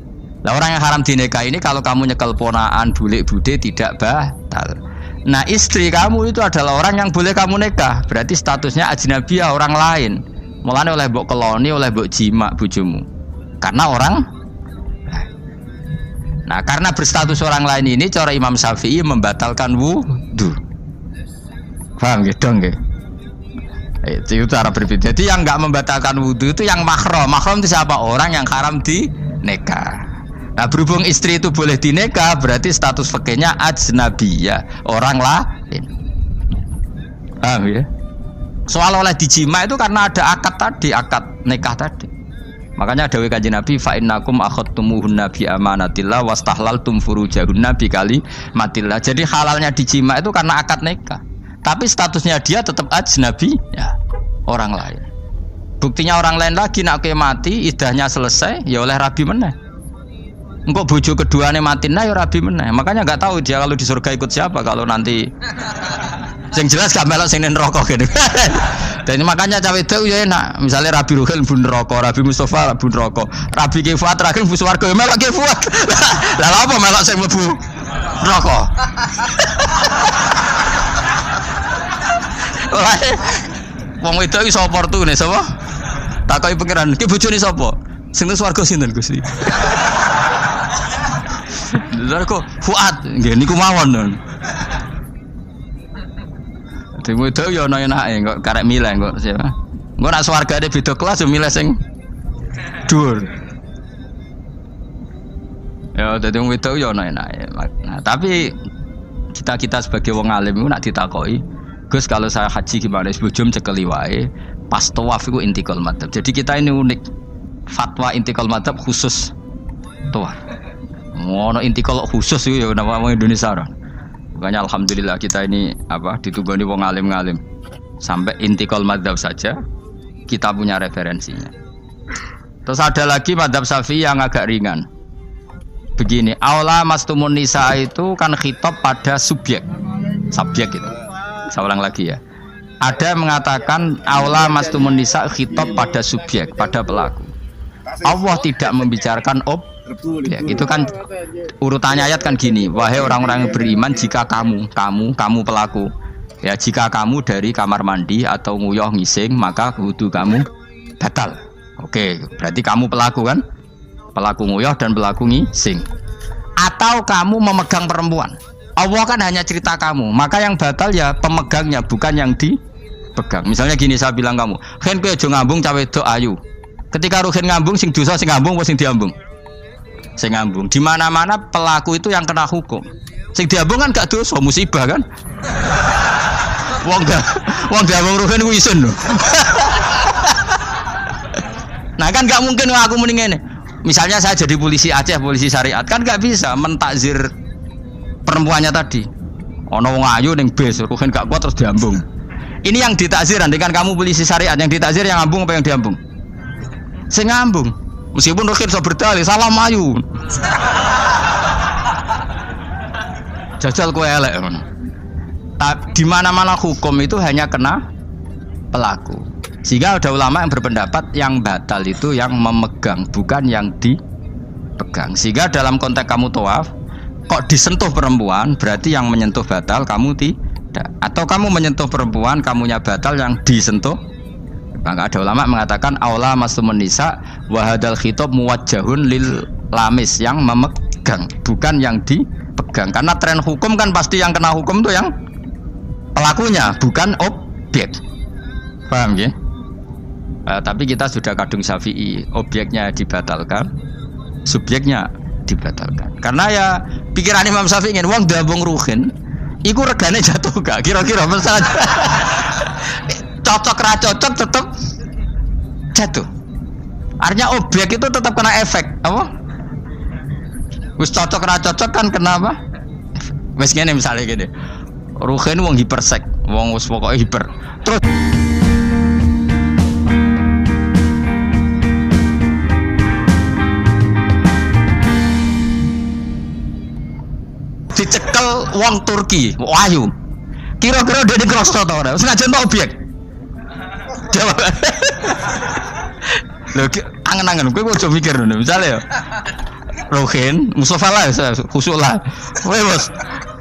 Speaker 1: Lah orang yang haram dinikah ini kalau kamu nyekel ponaan, bulik bude tidak batal. Nah, istri kamu itu adalah orang yang boleh kamu nikah. Berarti statusnya ajnabiyah, orang lain. Mulane oleh mbok keloni, oleh mbok jima bojomu. Karena orang. Nah, karena berstatus orang lain ini cara Imam Syafi'i membatalkan wudu. Paham gitu nggih? Itu cara berbeda. Jadi yang enggak membatalkan wudu itu yang mahram. Mahram itu siapa? Orang yang haram dinikah. Nah, berhubung istri itu boleh dinikah, berarti status fikihnya ajnabiyah, orang lain. Paham ya? Soal oleh dijima itu karena ada akad tadi, akad nikah tadi. Makanya dawuh Kanjeng Nabi, fa innakum akhadtumuhunna bi amanatillah wastahlaltum furujahunna bi kalimatillah. Jadi halalnya dijima itu karena akad nikah. Tapi statusnya dia tetap ajnabi ya, orang lain. Buktinya orang lain lagi nak mati, idahnya selesai, ya oleh rabi meneh. Engkau bojo keduanya mati nah ya rabi meneh. Makanya nggak tahu dia kalau di surga ikut siapa kalau nanti. Yang jelas gak melok sing neraka gitu. Dan makanya cawe itu ya enak. Misalnya Rabi Ruhil bun neraka, Rabi Mustafa bun neraka, Rabi Kifuat terakhir bun swarga melok Kifuat. Lah apa melok sing mlebu neraka? Wong wedok iki sapa opportune sapa? Takoki pangeran, ki bojone sapa? Sing nang swarga sinten Gusti? Lha kok Fuad nggih niku mawon. Dhewe wedok ya ana enake kok karek milih kok siapa. Engko nek swargane beda kelas yo milih sing dhuwur. Ya dadi wong wedok ya ana enake. Nah, tapi kita sebagai wong alim iku nek ditakoki, Gus kalau saya haji gimana? Sebujum cekeli wae. Pas tawaf iku intikal madhab. Jadi kita ini unik. Fatwa intikal madhab khusus tawaf. Ngono intikal khusus itu ya nama wong Indonesia. Makanya alhamdulillah kita ini ditugani wong alim-alim. Sampai intikal madhab saja kita punya referensinya. Terus ada lagi madhab Syafi'i yang agak ringan. Begini, aula mastumun nisa itu kan khitab pada subjek itu. Saya ulang lagi ya. Ada yang mengatakan aula mastumun nisa khitab pada subjek, pada pelaku. Allah tidak membicarakan objek. Itu kan urutannya ayat kan gini, wahai orang-orang yang beriman, jika kamu pelaku, ya jika kamu dari kamar mandi atau nguyuh ngising, maka wudu kamu batal. Oke, berarti kamu pelaku kan? Pelaku nguyuh dan pelaku ngising. Atau kamu memegang perempuan. Allah kan hanya cerita kamu, maka yang batal ya pemegangnya, bukan yang dipegang. Misalnya gini, saya bilang kamu, "Hen kowe aja ngambung cawe wedok ayu." Ketika Ruhin ngambung, sing dosa sing ngambung apa sing diambung? Sing ngambung. Di mana-mana pelaku itu yang kena hukum. Sing diambung kan gak dosa, musibah kan? Wong diambung Ruhin ku isin lho. Nah kan gak mungkin aku mending ngene. Misalnya saya jadi polisi Aceh, polisi syariat, kan gak bisa mentakzir perempuannya tadi. Ono wong ayu ning bis, Ruhin gak kuat terus diambung. Ini yang ditakzir, andai kan kamu polisi syariat, yang ditakzir yang ngambung apa yang diambung? Sing ngambung. Meskipun Ruhin so berdalih salah mayu. Jajal kowe elek ngono. Di mana-mana hukum itu hanya kena pelaku. Sehingga ada ulama yang berpendapat yang batal itu yang memegang, bukan yang dipegang. Sehingga dalam konteks kamu tawaf, kok disentuh perempuan, berarti yang menyentuh batal, kamu tidak. Atau kamu menyentuh perempuan, kamunya batal, yang disentuh. Maka ada ulama mengatakan aula masumun nisa wa hadzal khitab muwajjahun lil lamis, yang memegang, bukan yang dipegang. Karena tren hukum kan pasti yang kena hukum itu yang pelakunya, bukan objek. Paham ya? Tapi kita sudah kadung Syafi'i, objeknya dibatalkan, subjeknya dibatalkan. Karena ya pikiran Imam Syafi'i ingin wong dabung ruhin, iku regane jatuh gak? Kira-kira misalnya cocok ra cocok tetap jatuh. Artinya objek itu tetap kena efek, apa? Wis cocok ra cocok kan kenapa? Wis ngene misalnya gini. Ruhin wong hipersek, wong wis pokoke hiper. Terus dicekel wong Turki, wahyu. Kira-kira dia dikrosot atau ora? Sengaja entuk objek. Jawab. Lho, angen-angen kowe kok aja mikir ngono. Misale ya. Rohin, Mustafa lah, khusuk lah. Kowe bos,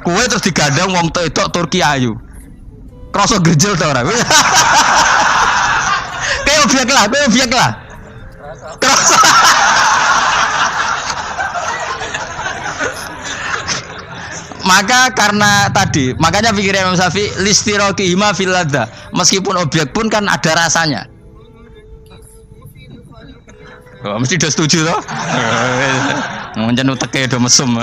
Speaker 1: kowe terus digandeng wong tok Turki ayu. Krosot gerjel ta ora? Kowe objek lah. Krosot. Maka karena tadi, makanya pikirnya Imam Syafi'i listiroki hima fil ladza. Meskipun objek pun kan ada rasanya. Oh, mesti udah setuju toh? Ngonjen uteke do mesum.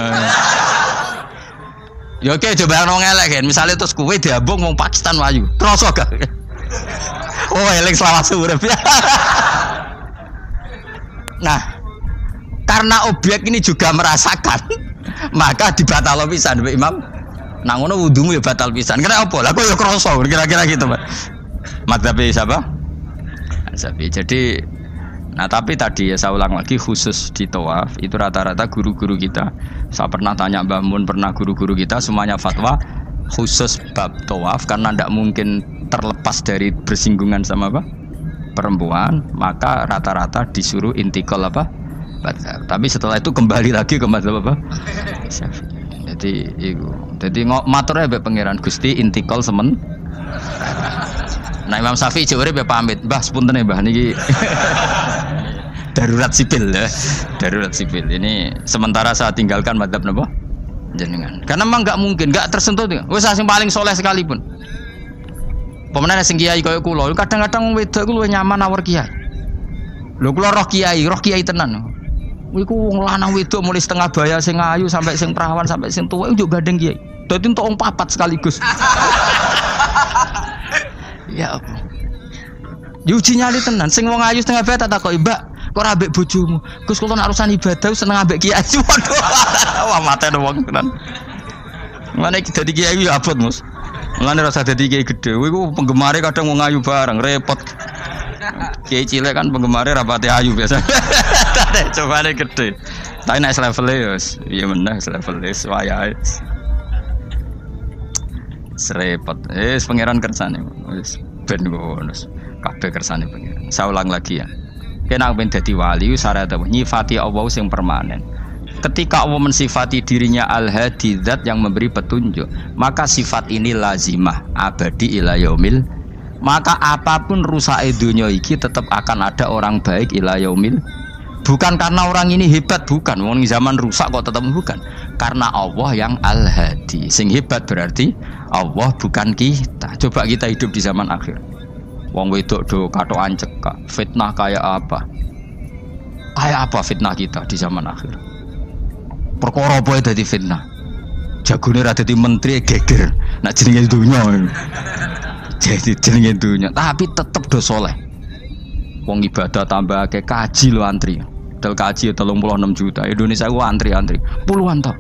Speaker 1: Ya oke, coba nang elek kan. Misale terus kowe diambung wong Pakistan wayu. Kroso gak? Oh, elek selawat urip. Nah, karena objek ini juga merasakan, maka dibatal pisan Mbak Imam. Nang ngono wudumu ya batal pisan. Kena apa? Lah kok ya kroso kira-kira gitu, Pak. Madzhab siapa? Syafi'i. Jadi tapi tadi ya saya ulang lagi, khusus di tawaf itu rata-rata guru-guru kita. Saya pernah tanya Mbah Mun, pernah guru-guru kita semuanya fatwa khusus bab tawaf karena tidak mungkin terlepas dari bersinggungan sama apa? Perempuan, maka rata-rata disuruh intikal apa? Madzhab. Tapi setelah itu kembali lagi ke madzhab apa? Syafi'i. Jadi maturnya mbek pangeran Gusti intikal semen. Nah Imam Syafi'i jare pamit, Mbah sepunten Mbah niki. Darurat sipil ya. Darurat sipil. Ini sementara saya tinggalkan madzhab napa? Jenengan. Karena memang enggak mungkin, enggak tersentuh. Wis sing paling soleh sekalipun. Pemenang sing kiai kaya kula, kadang-kadang wedok ku luwih nyaman awur kiai. Lho kula roh kiai tenan. Iku wong lanang wedok mulai setengah baya sing ayu sampai sing perawan sampai sing tuwa yo gandeng kiai. Dadi entuk wong papat sekaligus. Ya apa? Yuji nyali tenan, sing wong ayu setengah baya tak takoki, "Mbak, kok ora ambek bojomu?" Gus kula nek urusan ibadah seneng ambek kiai. Waduh. Wah matene wong tenan. Mane dadi kiai ya abot, Mus. Mulane rasa dadi kiai gedhe. Kowe iku penggemare kadang wong ayu bareng, repot. Kiai cilik kan penggemare rapati ayu biasa. Cobane gede. Tapi nek level ya iya meneh level wis wayahe. Serepot. Pangeran kersane. Wis ben ngono. Kabeh kersane pangeran. Saya ulang lagi ya. Kena ben dadi wali syarat nyifati Allah sing permanen. Ketika Allah mensifati dirinya al-hadi zat yang memberi petunjuk, maka sifat ini lazimah abadi ila yaumil. Maka apapun rusak dunia iki tetap akan ada orang baik ila yaumil. Bukan karena orang ini hebat, bukan. Wong zaman rusak kok tetap bukan. Karena Allah yang al-hadi. Sing hebat berarti Allah bukan kita. Coba kita hidup di zaman akhir. Wong wedok do katokan cekak. Fitnah kayak apa? Kayak apa fitnah kita di zaman akhir? Perkara apa dadi fitnah? Jagone ra dadi menteri geger. Nak jenenge dunya. Jadi jenenge dunya, tapi tetep do saleh. Wong ibadah tambah akeh kaji lo antri. Dal kaji 36 juta. Indonesia ku antri-antri puluhan tahun.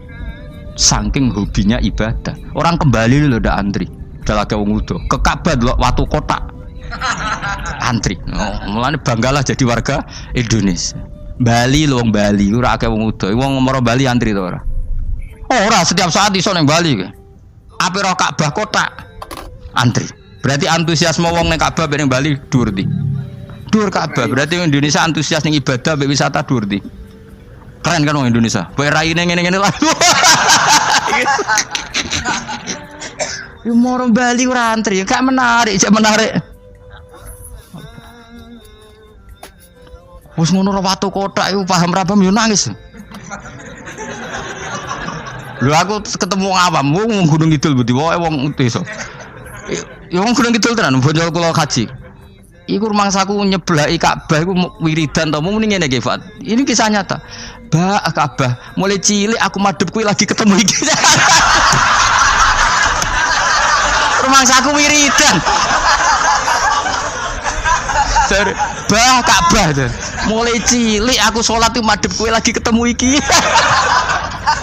Speaker 1: Saking hobinya ibadah. Orang kembali lho ndak antri. Dal akeh wong udo. Ke Ka'bah lho watu kotak. Antri. Mulane banggalah jadi warga Indonesia. Bali lho, wong Bali ora akeh wong udo. Wong moro Bali antri to ora? Ora, setiap saat iso ning Bali kowe. Ape ro Ka'bah kotak antri. Berarti antusiasme wong ning Ka'bah ning Bali dhuwur ndi? Dhuwur Ka'bah. Berarti Indonesia antusias ning ibadah mbek wisata dhuwur ndi? Keren kan wong Indonesia. Kowe raine ngene-ngene lah. Yo moro Bali ora antri, gak menarik, cek menarik. Wes ngono ora watu kotak iku paham ra paham yo nangis. Lho aku ketemu awam wong Gunung Kidul budi wae wong desa. Ya wong Gunung Kidul tenan bonjol kula kaji. Iku rumangsaku nyeblaki Ka'bah iku wiridan to muni ngene iki Fat. Ini kisah nyata. Ba Ka'bah mulai cilik aku madhep kuwi lagi ketemu iki. Rumangsaku wiridan. Bah Ka'bah tuh. Mulai cilik aku sholat tuh madhep kowe lagi ketemu iki.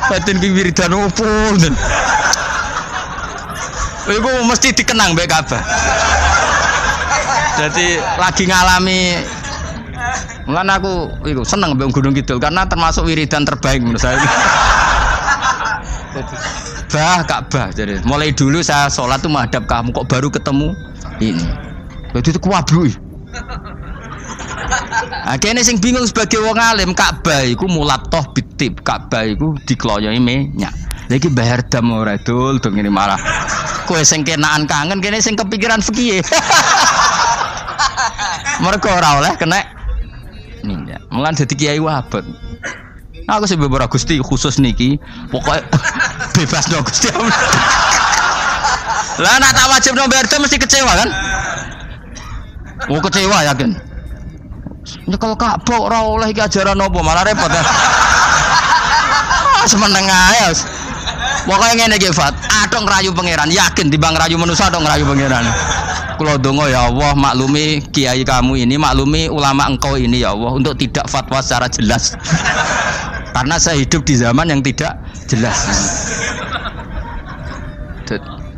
Speaker 1: Batin ki wiridan opo ten. Iku mesti dikenang mbek Ka'bah. Jadi lagi ngalami mulane aku iku seneng mbek Gunung Kidul karena termasuk wiridan terbaik menurut saya. Bah Ka'bah jadi mulai dulu saya sholat tuh madhep kamu kok baru ketemu ini. Jadi itu kuwabluk. Akhirnya sing bingung sebagai wong alim Ka'bah iku mulatoh bitib Ka'bah iku dikloyoi minyak. Lagi bayar dam ora dul dong ini malah. Kowe sing kenaan kangen kene sing kepikiran fikih. Mergo ora oleh kena minyak. Mulan dadi kiai wabot. Aku sing beberapa Gusti khusus niki pokoknya bebas no Gusti. Lah nek tak wajib no bayar dam mesti kecewa kan? Oh kecewa yakin. Nyekel Ka'bah ora oleh iki ajaran apa malah repot ya. Semeneng ae. Pokoke ngene iki Fat, atok ngrayu pangeran, yakin timbang ngrayu manusa atok ngrayu pangeran. Kula donga ya Allah maklumi kiai kamu ini, maklumi ulama engkau ini ya Allah untuk tidak fatwa secara jelas. Karena saya hidup di zaman yang tidak jelas.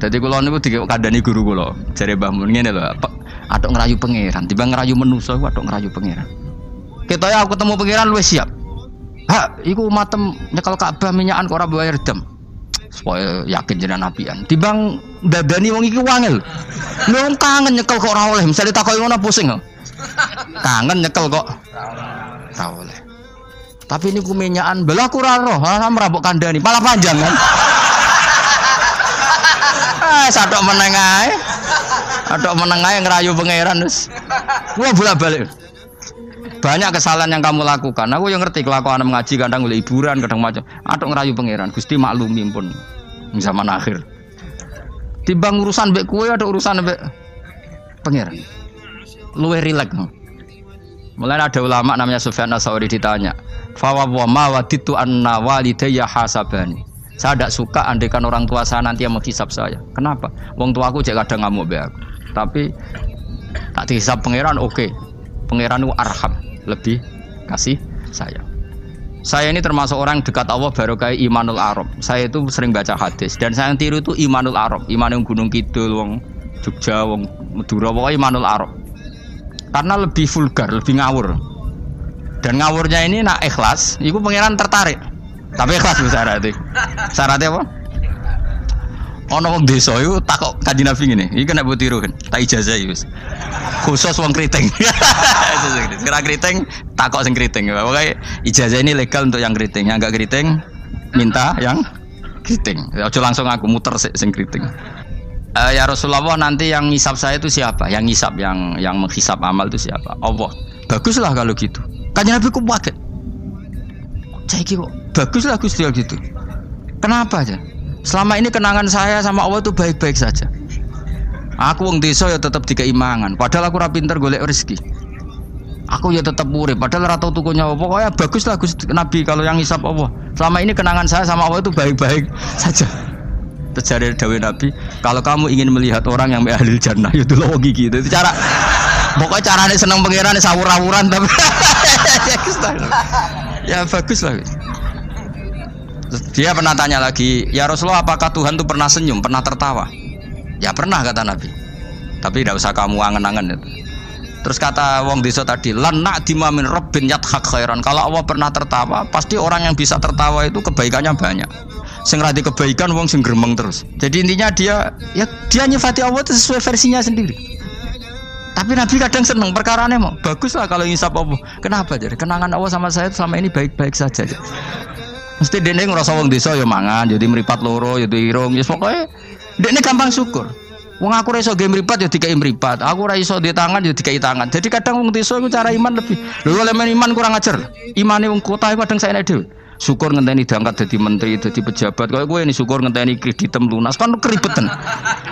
Speaker 1: Jadi kula niku dikandani guru kula, jare Mbah Mun ngene lho, atok ngerayu pangeran, timbang ngerayu manusa iku atok ngerayu pangeran. Ketoke aku ketemu pangeran luwih siap. Hak, iku matem nyekel Ka'bah minyakan kok ora bayar dam. Supaya yakin jenengan apian. Timbang dadani wong iki wangel. Lho kangen nyekel kok ora oleh, misale takoki ngono pusing kok. Kangen nyekel kok ora oleh. Tapi niku minyakan belah ku ora roh, ora merabok kandhani, malah panjang kan. Sadok meneng ae. Adok meneng ae ngerayu pangeran wis. Kula bolak-balik. Banyak kesalahan yang kamu lakukan. Aku yang ngerti kelakuan mengaji kadang oleh hiburan, kadang macam. Adok ngerayu pangeran. Gusti maklumi pun zaman akhir. Timbang urusan mbek kowe ada urusan mbek pangeran. Luwih rileks. Mulai ada ulama namanya Sufyan Ats-Tsauri ditanya, "Fa wa ma waditu anna walidayya hasabani." Saya tidak suka andaikan orang tua saya nanti yang menghisap saya. Kenapa? Wong tuaku cek kadang ngamuk be aku. Tapi tak dihisap pangeran oke. Pangeran itu arham, lebih kasih saya. Saya ini termasuk orang dekat Allah baru kayak Imanul Arab. Saya itu sering baca hadis dan saya yang tiru itu Imanul Arab. Iman yang Gunung Kidul, wong Jogja, wong Madura, pokoknya Imanul Arab. Karena lebih vulgar, lebih ngawur. Dan ngawurnya ini nak ikhlas, itu pangeran tertarik. Tapi ikhlas syaratnya. Syaratnya apa? Ono wong desa iku takok Kanjeng Nabi ngene. Iki kena mbok tiru kan. Tak ijazah iki wis. Khusus wong kriting. Kira kriting takok sing kriting. Pokoke ijazah ini legal untuk yang kriting. Yang enggak kriting minta yang kriting. Aja langsung aku muter sing kriting. Ya Rasulullah nanti yang ngisap saya itu siapa? Yang ngisap yang menghisap amal itu siapa? Allah. Baguslah kalau gitu. Kanjeng Nabi kok kaget. Saiki kok baguslah Gusti gitu. Kenapa aja? Selama ini kenangan saya sama Allah itu baik-baik saja. Aku wong desa ya tetap dikeimangan. Padahal aku ora pinter golek rezeki. Aku ya tetap urip. Padahal ora tau tuku nyawa. Pokoknya baguslah Gusti Nabi kalau yang hisab Allah. Selama ini kenangan saya sama Allah itu baik-baik saja. Terjadi dawuh Nabi, kalau kamu ingin melihat orang yang ahli jannah itu lo gigi itu cara. Pokoknya carane seneng pangeran sawur-awuran tapi ya baguslah. Dia pernah tanya lagi, ya Rasulullah apakah Tuhan itu pernah senyum, pernah tertawa? Ya pernah kata Nabi. Tapi tidak usah kamu angen-angen. Terus kata wong desa tadi, lan na'dima min rabbin yadhak khairan. Kalau Allah pernah tertawa, pasti orang yang bisa tertawa itu kebaikannya banyak. Sing radi kebaikan wong sing gremeng terus. Jadi intinya dia nyifati Allah itu sesuai versinya sendiri. Tapi Nabi kadang seneng perkarane mau. Bagus lah kalau ngisap Allah. Kenapa jadi? Kenangan Allah sama saya selama ini baik-baik saja. Mesti dene ngrasa wong desa ya mangan, jadi mripat loro, ya irung, ya pokoke dekne gampang syukur. Wong aku ora iso ge mripat ya dikai mripat. Aku ora iso di tangan ya dikai tangan. Jadi kadang wong desa iku cara iman lebih. Lho elemen iman kurang ajar. Imane wong kota iku kadang saene dhewe. Syukur ngenteni diangkat dadi menteri, dadi pejabat. Kaya kowe ini syukur ngenteni kreditem lunas kan keribetan.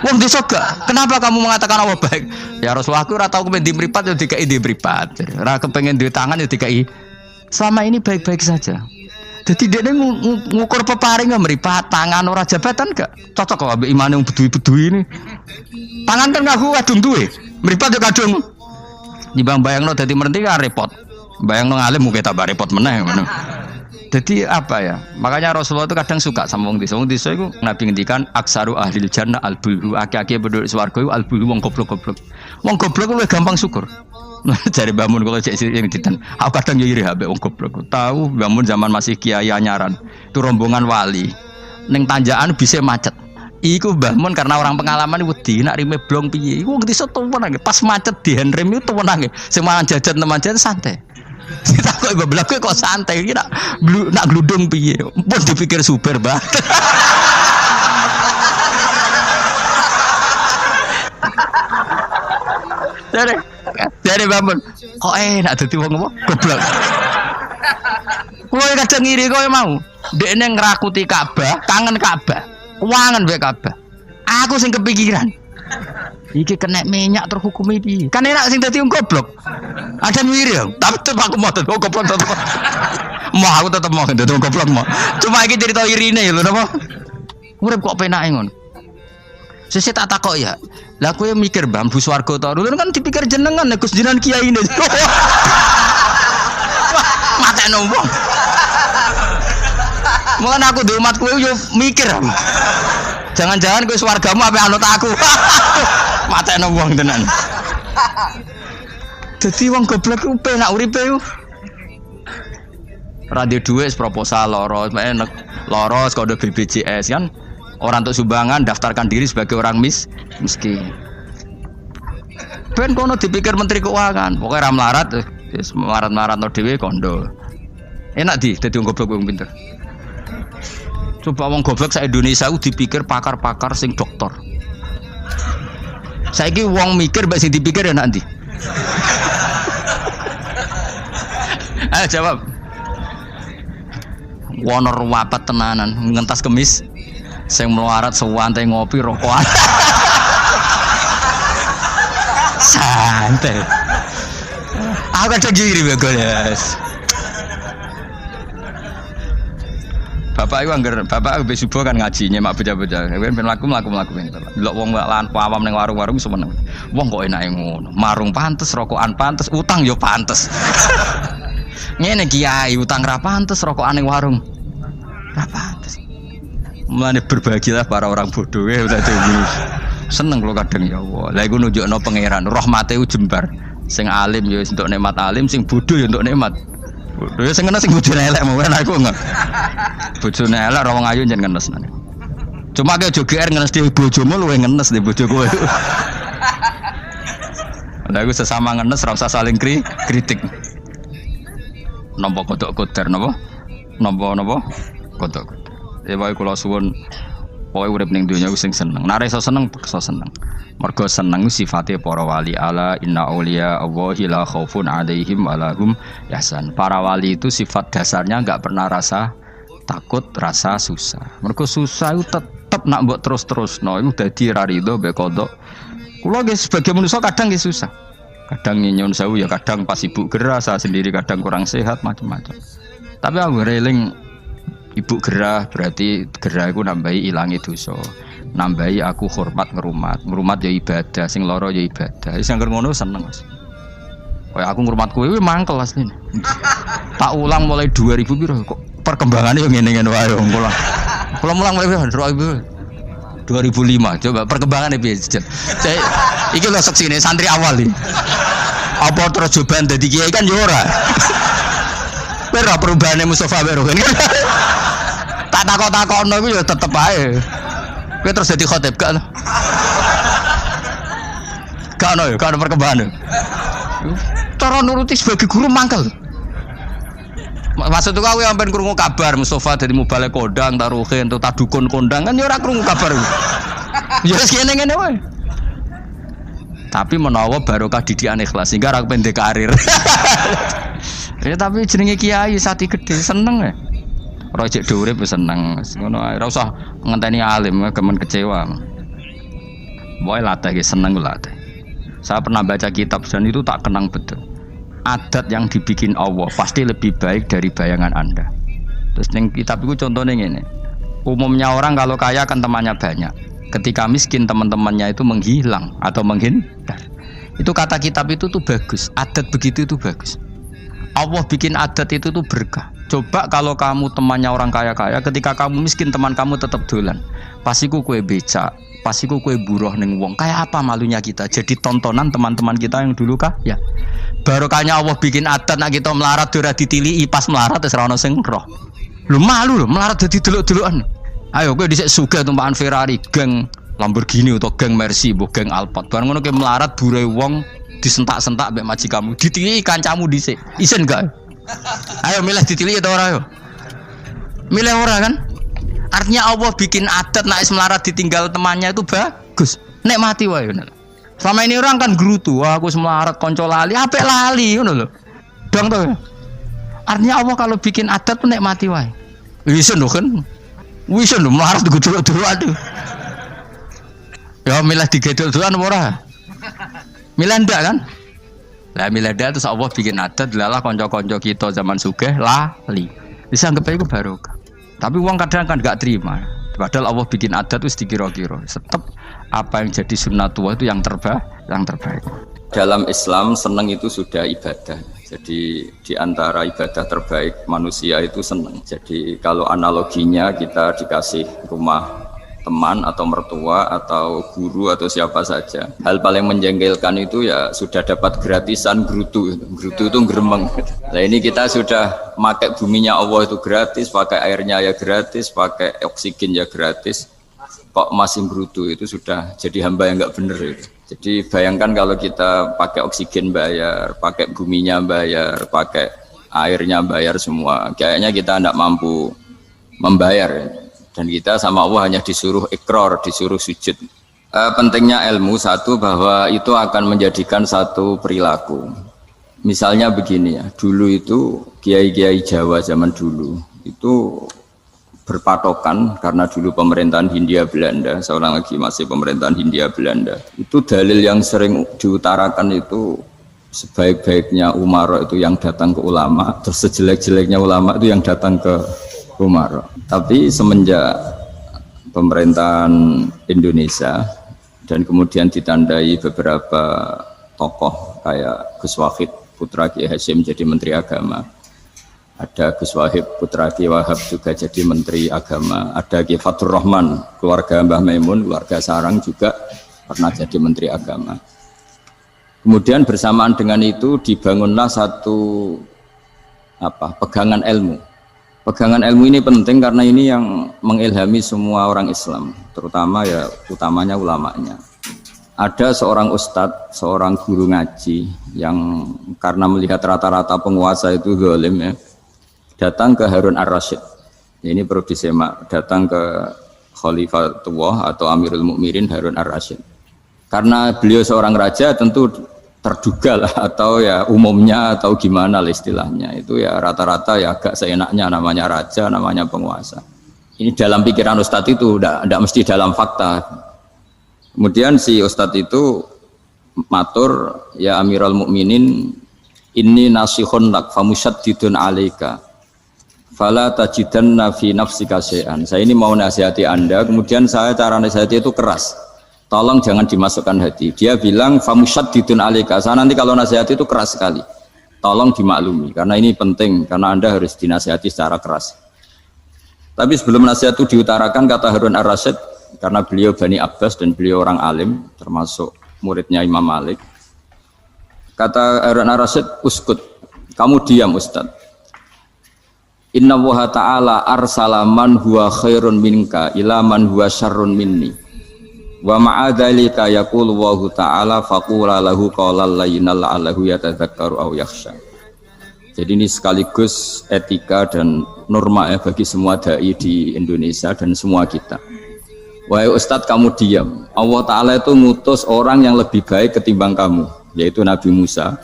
Speaker 1: Wong desa gak. Kenapa kamu mengatakan Allah baik? Ya Rasulullah aku ora tau kepen di mripat ya dikai di mripat. Ora kepengin di tangan ya dikai. Selama ini baik-baik saja. Jadi dia ngukur peparing nggak meripat tangan orang jabatan gak cocok kok ambil iman yang bedui ini tangan kan ngaku kadung tuh meripat juga kadung dibang bayang lo jadi merenti kan repot bayang lo ngalim mungkin tambah repot meneh jadi apa ya makanya Rasulullah itu kadang suka sama wong desa itu Nabi ngendikan aksaru ahlil jannah albulu aki-aki berdua swarga itu albulu wong goblok lu gampang syukur. Cari bangun kalau cek yang ditan. Aku kadang iri habis wong goblok. Tahu bangun zaman masih kiai anyaran. Itu rombongan wali. Neng tanjakan bisa macet. Iku bangun karena orang pengalaman wedi nak rime blong piye. Iku ngerti tuh nangis. Pas macet di handrem itu tuh nangis. Semangat jajan teman jajan santai. Kita kok ibu belakang kok santai. Kita nak gludung piye. Pun dipikir super bah. Jadi bangun, kok enak dadi wong apa? Goblok. Kowe kadang ngiri kowe mau. Dekne ngrakuti Ka'bah, kangen Ka'bah. Wangen wae Ka'bah. Aku sing kepikiran. Iki kena minyak terhukumi piye? Kan enak sing dadi wong goblok. Ada ngiri ya, tapi tetep aku mau dadi goblok tetep. Mau aku tetep mau dadi wong goblok mau. Cuma iki cerita irine lho napa? Urip kok penake ngono. Sesuk tak takok ya. Lah kowe mikir bambu swarga to. Lho kan dipikir jenengan nek Gus jenengan kiai ini. Matene wong. Mulane aku di umat kowe yo mikir. Jangan-jangan kowe swargamu ape anut aku. Matene wong tenan. Dadi wong goblok ku penak uripe yo. Radio duit proposal loros, loros kode BPJS kan. Orang untuk sumbangan daftarkan diri sebagai orang miskin. Ben kono dipikir menteri keuangan, pokoknya ram larat, melarat no dewe kondo. Enak dadi wong goblok wong pinter. Coba wong goblok sak Indonesia dipikir pakar-pakar sing dokter. Saiki wong mikir mbak sing dipikir ya nanti. Ayo jawab. Wonor wapat tenanan ngentas kemis. Sing melarat sewantai ngopi rokokan. Santai. Aku kadang giri bagus. Bapak itu anggar, bapak aku subuh kan ngaji nyemak bocah-bocah. Ben mlaku. Delok wong lan pawam ning warung-warung semeneng. Wong kok enake ngono. Marung pantes, rokokan pantes, utang yo pantes. Ngene kiai utang ra pantes, rokokan ning warung. Ra pantes. Mulane berbahagialah para orang bodoh ya udah ini. Seneng kalau kadang ya Allah. Lah iku nunjukno pangeran, rahmate ku jembar. Sing alim ya untuk nikmat alim, sing bodoh ya untuk nikmat. Bodoh ya sing kena sing bojone elek mau aku enggak. Bojone elek ra wong ayu jan ngenes. Cuma ke joger ngenes di bojomu luwe ngenes di bojo kowe. Lah iku sesama ngenes ra usah saling kritik. Nampa kodok koder napa? Nampa kodok. Ya wae kula suwun pokoke urip ning donya sing seneng. Nek iso seneng, iso seneng. Mergo seneng sifate para wali ala inna auliya Allahi la khaufun 'alaihim wa lahum yahzan. Para wali itu sifat dasarnya enggak pernah rasa takut, rasa susah. Mergo susah itu tetep nak mbok terus-terusno iku dadi ra rido mbek kodok. Kula nggih sebagai manusia kadang nggih susah. Kadang nyun sewu ya kadang pas ibu gerah, saya sendiri kadang kurang sehat macam-macam. Tapi aku reling ibu gerah berarti gerah itu nambahi ilangi dosa, nambahi aku hormat ngerumat ya ibadah, sing loro ya ibadah. Sing ngono seneng Mas. Kayak aku ngrumat kowe mangkel asline. Tak ulang mulai 2000 piro kok perkembangannya yang ngene-ngene wae kula. Kula mulang mulai 2005 coba perkembangannya piye. Iki lho seksine santri awal iki. Apa terus cobaan dadi kiai kan yo ora. Ora perubahane Mustofa baru kan. Tak takok-takokno iku ya tetep ae. Kowe terus dadi khotib gak? Gak ono ya, gak ono perkembangan. Cara nuruti sebagai guru mangkel. Maksud aku sampean krungu kabar Mustofa dadi mubalek kondang, taruhin, ta dukun kondang kan ya ora krungu kabar. Ya wis ngene-ngene wae. Tapi menawa barokah didikan ikhlas sehingga ora pendek karir. Ya tapi jenenge kiai sati gede seneng ya. Ora cek urip wis seneng. Ngono ae ora usah ngenteni alim kemen kecewa. Boy latih seneng latih. Saya pernah baca kitab dan itu tak kenang betul. Adat yang dibikin Allah pasti lebih baik dari bayangan Anda. Terus ning kitab itu contohnya ngene. Umumnya orang kalau kaya kan temannya banyak. Ketika miskin teman-temannya itu menghilang atau menghindar. Itu kata kitab itu tuh bagus. Adat begitu itu bagus. Allah bikin adat itu tuh berkah. Coba kalau kamu temannya orang kaya-kaya, ketika kamu miskin teman kamu tetap dolan. Pasiku kue becak, pasiku kue buruh ning wong. Kayak apa malunya kita? Jadi tontonan teman-teman kita yang dulu kah? Ya. Barokahnya Allah bikin adat nak kita melarat ora ditiliki pas melarat wis ora ono sing roh. Lu malu lho melarat dadi delok-delokan. Ayo kowe dhisik sugih tumpakan Ferrari, geng Lamborghini atau geng Mercy, mbok geng Alphard. Bareng ngono kowe melarat bure wong disentak-sentak mbek majikanmu. Ditiliki kancamu dhisik. Isen gak? Ayo milih ditiliki atau ora ayo? Milih ora kan? Artinya Allah bikin adat nak melarat ditinggal temannya itu bagus. Nikmati wae. Selama ini orang kan gerutu, wah aku semelarat konco lali, apik lali ngono lho. Dong to. Artinya Allah kalau bikin adat tuh nikmati wae. Wis lho kan. Wis lho melarat digedul-gedul aduh. Ya milih digedul-gedulan ora? Milih ndak kan? Lah milih ndak terus Allah bikin adat lalah konco-konco kita zaman sugih lali. Bisa anggap iku barokah. Tapi uang kadang kan gak terima. Padahal Allah bikin adat itu dikira-kira. Tetap apa yang jadi sunnatullah itu yang terbaik. Dalam Islam senang itu sudah ibadah. Jadi di antara ibadah terbaik manusia itu senang. Jadi kalau analoginya kita dikasih rumah teman atau mertua atau guru atau siapa saja, hal paling menjengkelkan itu ya sudah dapat gratisan gerutu itu geremeng. Nah ini kita sudah pakai buminya Allah itu gratis, pakai airnya ya gratis, pakai oksigen ya gratis, kok masih gerutu, itu sudah jadi hamba yang nggak bener itu. Jadi bayangkan kalau kita pakai oksigen bayar, pakai buminya bayar, pakai airnya bayar semua, kayaknya kita tidak mampu membayar. Dan kita sama Allah hanya disuruh ikrar, disuruh sujud. Pentingnya ilmu satu bahwa itu akan menjadikan satu perilaku. Misalnya begini ya, dulu itu kiai-kiai Jawa zaman dulu itu berpatokan karena dulu pemerintahan Hindia Belanda, seorang lagi masih pemerintahan Hindia Belanda. Itu dalil yang sering diutarakan itu sebaik-baiknya Umaro itu yang datang ke ulama, terus sejelek-jeleknya ulama itu yang datang ke Umar. Tapi semenjak pemerintahan Indonesia dan kemudian ditandai beberapa tokoh kayak Gus Wahid putra Kiai Hasyim jadi Menteri Agama, ada Gus Wahid putra Kiai Wahab juga jadi Menteri Agama, ada Kiai Fatur Rahman keluarga Mbah Maimun, keluarga Sarang juga pernah jadi Menteri Agama. Kemudian bersamaan dengan itu dibangunlah satu pegangan ilmu. Pegangan ilmu ini penting karena ini yang mengilhami semua orang Islam, terutama ya utamanya ulamanya. Ada seorang ustadz, seorang guru ngaji yang karena melihat rata-rata penguasa itu zalim ya, datang ke Harun ar-Rasyid. Ini perlu disemak, datang ke Khalifatullah atau Amirul Mukminin Harun ar-Rasyid. Karena beliau seorang raja tentu terduga lah atau ya umumnya atau gimana lah istilahnya itu ya rata-rata ya agak seenaknya namanya raja, namanya penguasa. Ini dalam pikiran ustadz itu tidak mesti dalam fakta. Kemudian si ustadz itu matur, ya Amirul Mukminin, inni nasihun lak famusyaddidun alaika fala tajidanna fi nafsika syai'an. Saya ini mau nasihati Anda, kemudian saya cara nasihati itu keras. Tolong jangan dimasukkan hati. Dia bilang famusyaddidun alaika. Saya nanti kalau nasihat itu keras sekali. Tolong dimaklumi karena ini penting karena Anda harus dinasihati secara keras. Tapi sebelum nasihat itu diutarakan kata Harun ar-Rasyid karena beliau Bani Abbas dan beliau orang alim termasuk muridnya Imam Malik. Kata Harun ar-Rasyid, uskut, kamu diam Ustaz. Inna Allaha ta'ala arsala man huwa khairun minka ila man huwa syarrun minni. Wa ma'adzalika yaqulu Allahu ta'ala faqula lahu qawlan layyinan la'allahu yatadzakkaru aw yakhsha. Jadi ini sekaligus etika dan norma ya bagi semua dai di Indonesia dan semua kita. Wahai Ustadz, kamu diam. Allah Ta'ala itu ngutus orang yang lebih baik ketimbang kamu, yaitu Nabi Musa,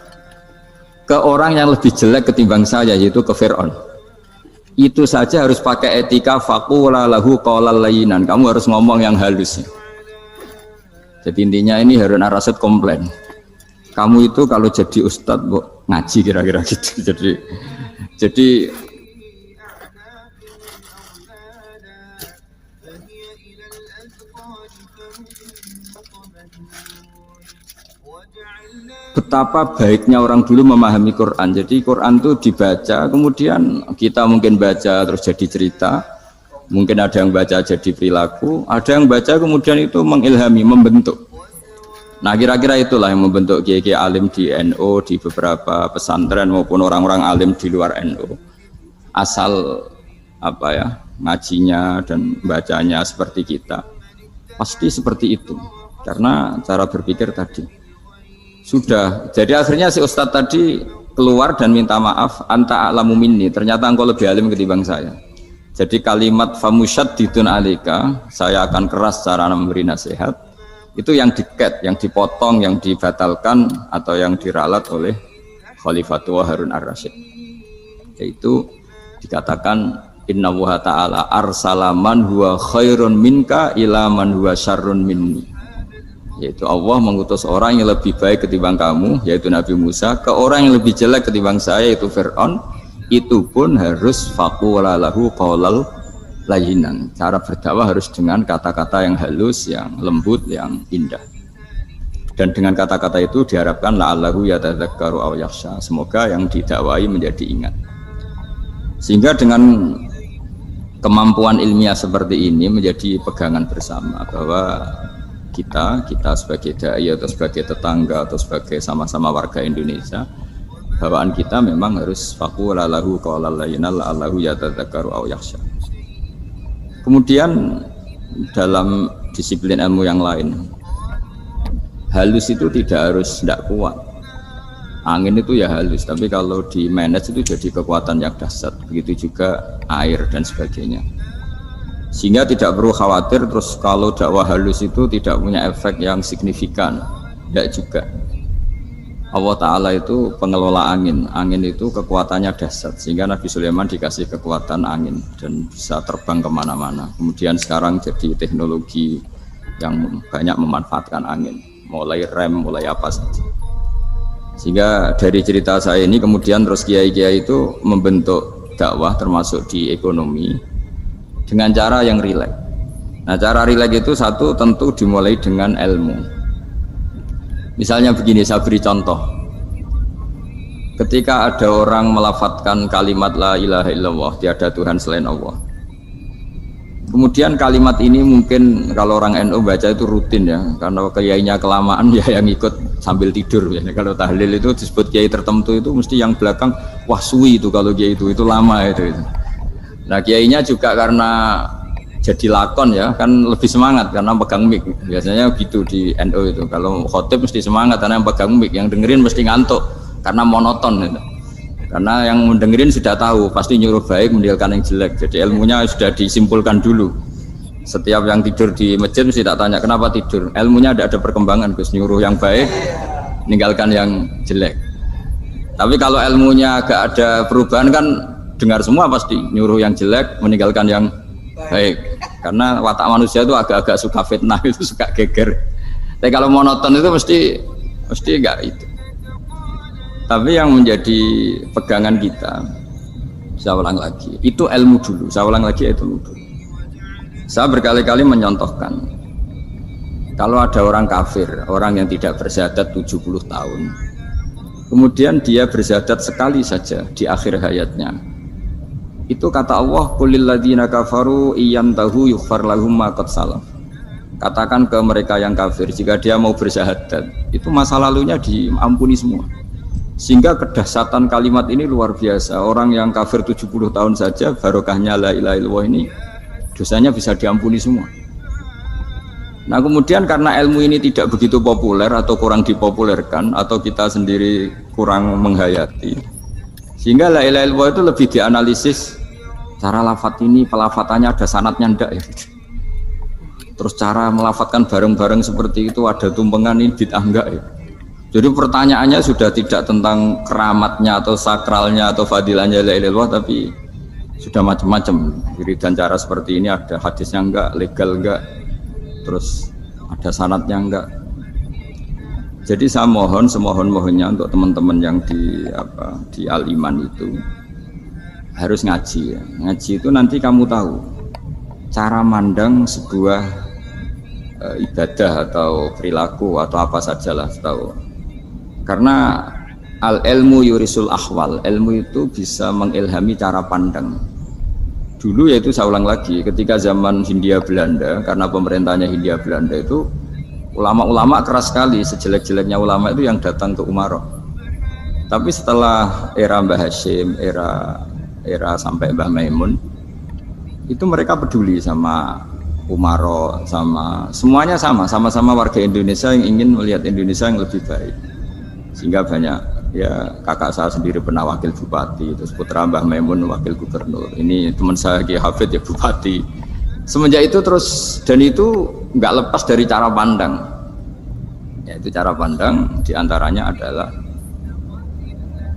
Speaker 1: ke orang yang lebih jelek ketimbang saya, yaitu ke Fir'aun. Itu saja harus pakai etika faqula lahu qawlan layyinan. Kamu harus ngomong yang halus. Jadi intinya ini Harun ar-Rasyid komplain. Kamu itu kalau jadi ustadz ngaji kira-kira gitu. Jadi betapa baiknya orang dulu memahami Quran. Jadi Quran itu dibaca, kemudian kita mungkin baca terus jadi cerita, mungkin ada yang baca jadi perilaku, ada yang baca kemudian itu mengilhami, membentuk. Nah kira-kira itulah yang membentuk kiai-kiai alim di NU, di beberapa pesantren maupun orang-orang alim di luar NU. Asal apa ya, ngajinya dan bacanya seperti kita, pasti seperti itu. Karena cara berpikir tadi sudah. Jadi akhirnya si ustadz tadi keluar dan minta maaf, anta a'lamu minni, ternyata engkau lebih alim ketimbang saya. Jadi kalimat famusyaddidun alika, saya akan keras cara memberi nasihat, itu yang diket, yang dipotong, yang dibatalkan atau yang diralat oleh Khalifatul Harun ar-Rasyid. Yaitu dikatakan inna Allaha ta'ala arsala man huwa khairun minka ila man huwa syarrun minni. Yaitu Allah mengutus orang yang lebih baik ketimbang kamu, yaitu Nabi Musa, ke orang yang lebih jelek ketimbang saya, yaitu Fir'aun. Itu pun harus faqula lahu qawlal layyinan. Cara berdakwah harus dengan kata-kata yang halus, yang lembut, yang indah. Dan dengan kata-kata itu diharapkan la'allahu yatadzakkaru aw yakhsha. Semoga yang didakwai menjadi ingat. Sehingga dengan kemampuan ilmiah seperti ini menjadi pegangan bersama bahwa kita sebagai dai atau sebagai tetangga atau sebagai sama-sama warga Indonesia, bawaan kita memang harus faqula lahu qawlan layyinan la'allahu yatadzakkaru aw yakhsha. Kemudian dalam disiplin ilmu yang lain, halus itu tidak kuat. Angin itu ya halus, tapi kalau di manage itu jadi kekuatan yang dahsyat. Begitu juga air dan sebagainya. Sehingga tidak perlu khawatir terus kalau dakwah halus itu tidak punya efek yang signifikan. Tidak juga. Allah Ta'ala itu pengelola angin. Angin itu kekuatannya dahsyat, sehingga Nabi Sulaiman dikasih kekuatan angin dan bisa terbang kemana-mana. Kemudian sekarang jadi teknologi yang banyak memanfaatkan angin, mulai rem, mulai apa saja. Sehingga dari cerita saya ini kemudian terus kiai-kiai itu membentuk dakwah termasuk di ekonomi dengan cara yang rileks. Nah cara rileks itu satu tentu dimulai dengan ilmu. Misalnya begini, saya beri contoh. Ketika ada orang melafadzkan kalimat la ilaha illallah, tiada Tuhan selain Allah. Kemudian kalimat ini mungkin kalau orang NU baca itu rutin ya, karena kiainya kelamaan ya yang ikut sambil tidur ya. Kalau tahlil itu disebut kiai tertentu itu mesti yang belakang wah suwi itu kalau kiai itu lama itu. Nah kiainya juga karena jadi lakon ya kan lebih semangat karena pegang mic. Biasanya gitu di NU itu, kalau khotib mesti semangat karena yang pegang mic, yang dengerin mesti ngantuk karena monoton gitu. Karena yang mendengerin sudah tahu pasti nyuruh baik meninggalkan yang jelek, jadi ilmunya sudah disimpulkan dulu. Setiap yang tidur di masjid mesti tak tanya kenapa tidur, ilmunya ada perkembangan, Gus, nyuruh yang baik meninggalkan yang jelek. Tapi kalau ilmunya agak ada perubahan kan dengar semua pasti nyuruh yang jelek meninggalkan yang baik, karena watak manusia itu agak-agak suka fitnah, itu suka geger. Tapi kalau monoton itu mesti enggak itu. Tapi yang menjadi pegangan kita, saya ulang lagi, itu ilmu dulu. Saya ulang lagi itu dulu. Saya berkali-kali menyontohkan, kalau ada orang kafir, orang yang tidak bersyahadat 70 tahun, kemudian dia bersyahadat sekali saja di akhir hayatnya. Itu kata Allah, qulil ladzina kafaru iyantahu yughfar lahum ma qad salaf.
Speaker 2: katakan ke mereka yang kafir jika dia mau bersyahadat itu masa lalunya diampuni semua. Sehingga kedahsyatan kalimat ini luar biasa. Orang yang kafir 70 tahun saja barokahnya la ilaha illallah ini dosanya bisa diampuni semua. Nah kemudian karena ilmu ini tidak begitu populer atau kurang dipopulerkan atau kita sendiri kurang menghayati, sehingga la ilaha illallah itu lebih dianalisis cara lafadz ini, pelafatannya ada sanadnya ndak ya. Terus cara melafatkan bareng-bareng seperti itu ada tumpengan ini bid'ah enggak ya. Jadi pertanyaannya sudah tidak tentang keramatnya atau sakralnya atau fadilahnya la ilaha illallah, tapi sudah macam-macam. Wiridan cara seperti ini ada hadisnya enggak, legal enggak, terus ada sanadnya enggak. Jadi saya mohon semohon-mohonnya untuk teman-teman yang di Al-Iman itu harus ngaji ya. Ngaji itu nanti kamu tahu cara mandang sebuah ibadah atau perilaku atau apa sajalah tahu. Karena al-ilmu yurisul ahwal, ilmu itu bisa mengilhami cara pandang. Dulu yaitu saya ulang lagi, ketika zaman Hindia Belanda, karena pemerintahnya Hindia Belanda itu ulama-ulama keras sekali, sejelek-jeleknya ulama itu yang datang ke Umaroh. Tapi setelah era Mbah Hashim, era sampai Mbah Maimun, itu mereka peduli sama Umaroh, sama semuanya sama-sama warga Indonesia yang ingin melihat Indonesia yang lebih baik. Sehingga banyak ya kakak saya sendiri pernah wakil bupati, terus putra Mbah Maimun wakil gubernur, ini teman saya Ki Hafid ya bupati. Semenjak itu terus, dan itu nggak lepas dari cara pandang, yaitu cara pandang diantaranya adalah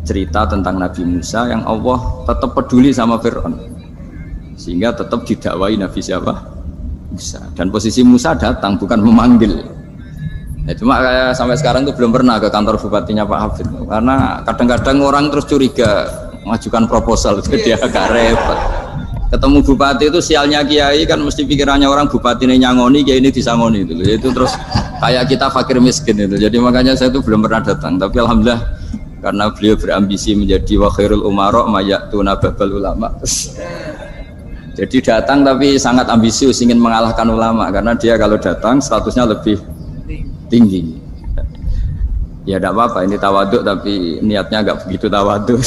Speaker 2: cerita tentang Nabi Musa yang Allah tetap peduli sama Fir'aun sehingga tetap didakwai Nabi siapa? Musa. Dan posisi Musa datang bukan memanggil. Ya, cuma kayak sampai sekarang tuh belum pernah ke kantor bupatinya Pak Hafid, karena kadang-kadang orang terus curiga mengajukan proposal jadi agak repot. Ketemu bupati itu sialnya kiai kan mesti pikirannya orang bupati ini nyangoni, kiai ini disangoni itu. Itu terus kayak kita fakir miskin itu. Jadi makanya saya itu belum pernah datang. Tapi alhamdulillah karena beliau berambisi menjadi wa khairul umara mayatuna babal ulama. Jadi datang tapi sangat ambisius ingin mengalahkan ulama karena dia kalau datang statusnya lebih tinggi. Ya tidak apa-apa, ini tawaduk tapi niatnya agak begitu tawaduk.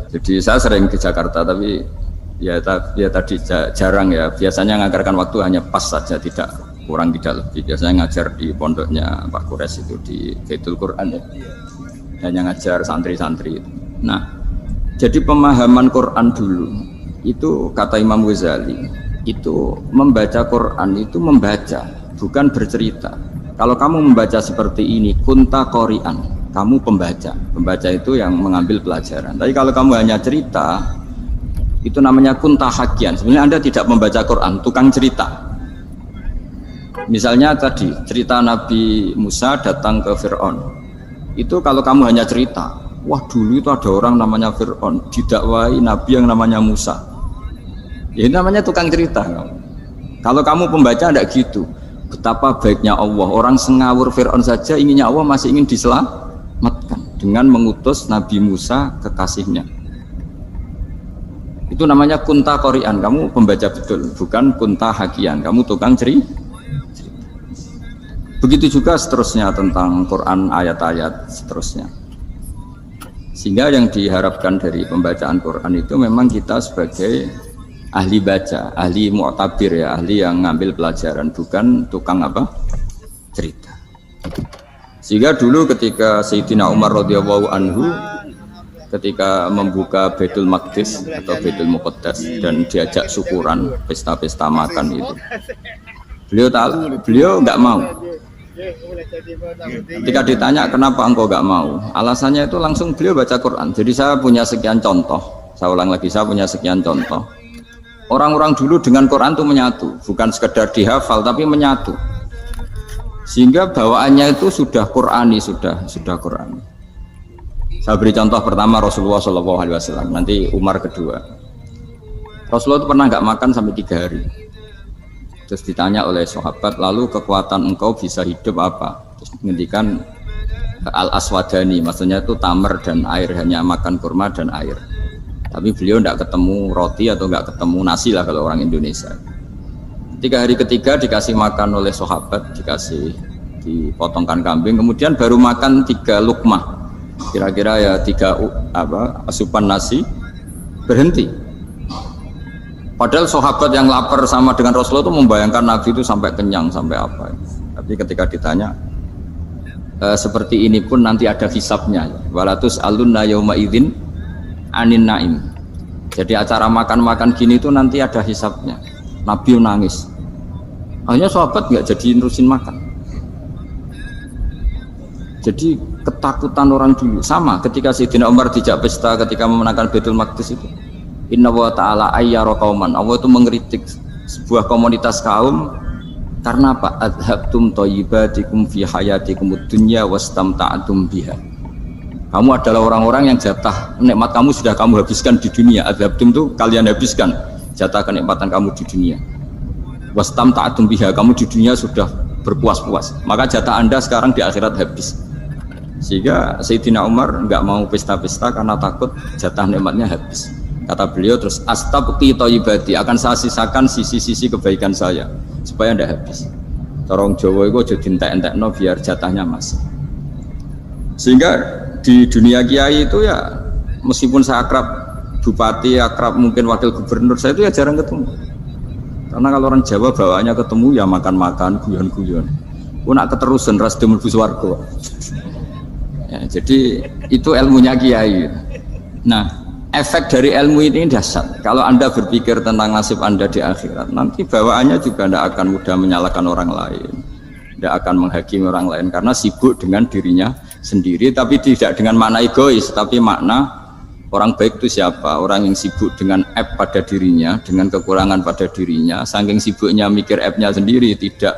Speaker 2: Jadi saya sering ke Jakarta tapi ya tadi jarang ya. Biasanya ngajarkan waktu hanya pas saja, tidak kurang tidak lebih. Biasanya ngajar di pondoknya Pak Kures itu di Baitul Quran ya. Hanya ngajar santri-santri itu. Nah, jadi pemahaman Quran dulu itu kata Imam Ghazali itu membaca Quran itu membaca, bukan bercerita. Kalau kamu membaca seperti ini, kunta qori'an, kamu pembaca. Pembaca itu yang mengambil pelajaran. Tapi kalau kamu hanya cerita, itu namanya kunta hakian. Sebenarnya Anda tidak membaca Quran, tukang cerita. Misalnya tadi cerita Nabi Musa datang ke Fir'aun. Itu kalau kamu hanya cerita, wah dulu itu ada orang namanya Fir'aun, didakwai Nabi yang namanya Musa. Ya ini namanya tukang cerita. Kalau kamu pembaca tidak gitu. Betapa baiknya Allah, orang sengawur Fir'aun saja inginnya Allah masih ingin diselamatkan dengan mengutus Nabi Musa kekasihnya. Itu namanya kunta qori'an, kamu pembaca betul, bukan kunta hakian, kamu tukang cerita. Begitu juga seterusnya tentang Quran, ayat-ayat seterusnya. Sehingga yang diharapkan dari pembacaan Quran itu memang kita sebagai ahli baca, ahli mu'tabir ya, ahli yang ngambil pelajaran, bukan tukang apa? Cerita. Sehingga dulu ketika Sayyidina Umar radhiyallahu anhu ketika membuka Baitul Maqdis atau Baitul Muqaddas dan diajak syukuran, pesta-pesta makan itu. Beliau enggak mau. Ketika ditanya kenapa engkau enggak mau? Alasannya itu langsung beliau baca Quran. Jadi saya punya sekian contoh. Saya ulang lagi, saya punya sekian contoh. Orang-orang dulu dengan Quran itu menyatu, bukan sekedar dihafal tapi menyatu. Sehingga bawaannya itu sudah Qurani, sudah Qurani. Saya beri contoh pertama Rasulullah SAW, nanti Umar kedua. Rasulullah itu pernah nggak makan sampai 3 hari. Terus ditanya oleh sahabat, lalu kekuatan engkau bisa hidup apa? Terus menghentikan al-aswadani, maksudnya itu tamar dan air, hanya makan kurma dan air. Tapi beliau tidak ketemu roti atau nggak ketemu nasi lah kalau orang Indonesia. Ketika hari ketiga dikasih makan oleh sahabat, dipotongkan kambing, kemudian baru makan 3 lukmah, kira-kira ya 3 asupan nasi, berhenti. Padahal sahabat yang lapar sama dengan Rasulullah itu membayangkan Nabi itu sampai kenyang, sampai apa. Tapi ketika ditanya, seperti ini pun nanti ada hisabnya. Walatus alunna yauma idzin anin naim. Jadi acara makan-makan gini itu nanti ada hisabnya. Nabi nangis. Hanya sahabat nggak jadi nerusin makan. Jadi ketakutan orang dulu sama ketika Sayyidina Umar dijak pesta ketika memenangkan Baitul Maqdis itu. Inna wa ta'ala ayyara qauman. Allah itu mengkritik sebuah komunitas kaum karena apa? Adhabtum thayyibatikum fi hayatikum dunya wastamta'tum biha. Kamu adalah orang-orang yang jatah nikmat kamu sudah kamu habiskan di dunia. Adhabtum itu kalian habiskan jatah kenikmatan kamu di dunia. Wastamta'tum biha, kamu di dunia sudah berpuas-puas. Maka jatah Anda sekarang di akhirat habis. Sehingga Sayyidina Umar enggak mau pesta-pesta karena takut jatah nikmatnya habis. Kata beliau terus, astabqi thayyibati, akan saya sisakan sisi-sisi kebaikan saya supaya tidak habis. Torong Jawa itu aja dientek-entekno biar jatahnya masih. Sehingga di dunia kiai itu ya meskipun saya akrab bupati, akrab mungkin wakil gubernur, saya itu ya jarang ketemu. Karena kalau orang Jawa bawaannya ketemu ya makan-makan, guyon-guyon. Nak keterusan ras demul buswarga. Ya, jadi itu ilmunya kiai. Nah, efek dari ilmu ini dahsyat. Kalau Anda berpikir tentang nasib Anda di akhirat, nanti bawaannya juga tidak akan mudah menyalahkan orang lain, tidak akan menghakimi orang lain karena sibuk dengan dirinya sendiri, tapi tidak dengan makna egois, tapi makna orang baik itu siapa? Orang yang sibuk dengan aib pada dirinya, dengan kekurangan pada dirinya, saking sibuknya mikir aibnya sendiri, tidak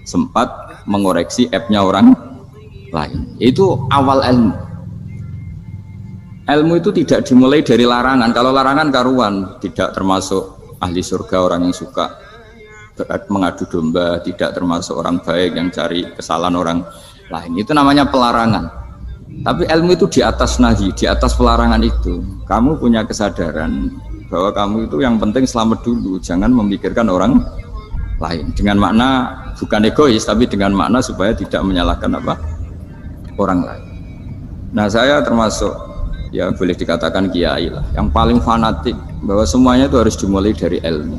Speaker 2: sempat mengoreksi aibnya orang lain. Itu awal ilmu. Ilmu itu tidak dimulai dari larangan. Kalau larangan karuan, tidak termasuk ahli surga orang yang suka mengadu domba, tidak termasuk orang baik yang cari kesalahan orang lain. Itu namanya pelarangan. Tapi ilmu itu di atas nahi, di atas pelarangan itu. Kamu punya kesadaran bahwa kamu itu yang penting selamat dulu, jangan memikirkan orang lain. Dengan makna bukan egois, tapi dengan makna supaya tidak menyalahkan orang lain. Nah, saya termasuk ya boleh dikatakan kiai lah yang paling fanatik bahwa semuanya itu harus dimulai dari ilmu.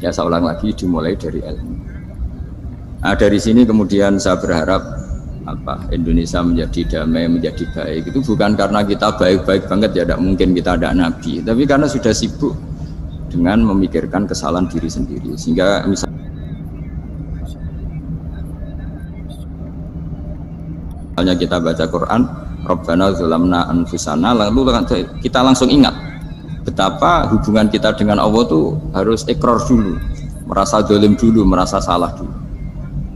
Speaker 2: Ya saya ulang lagi, dimulai dari ilmu. Nah, dari sini kemudian saya berharap Indonesia menjadi damai, menjadi baik. Itu bukan karena kita baik-baik banget, ya tidak mungkin kita ada nabi, tapi karena sudah sibuk dengan memikirkan kesalahan diri sendiri. Sehingga misalnya kita baca Quran, Rabbana zalamna anfusana, lalu kita langsung ingat betapa hubungan kita dengan Allah tuh harus ikrar dulu, merasa zalim dulu, merasa salah dulu.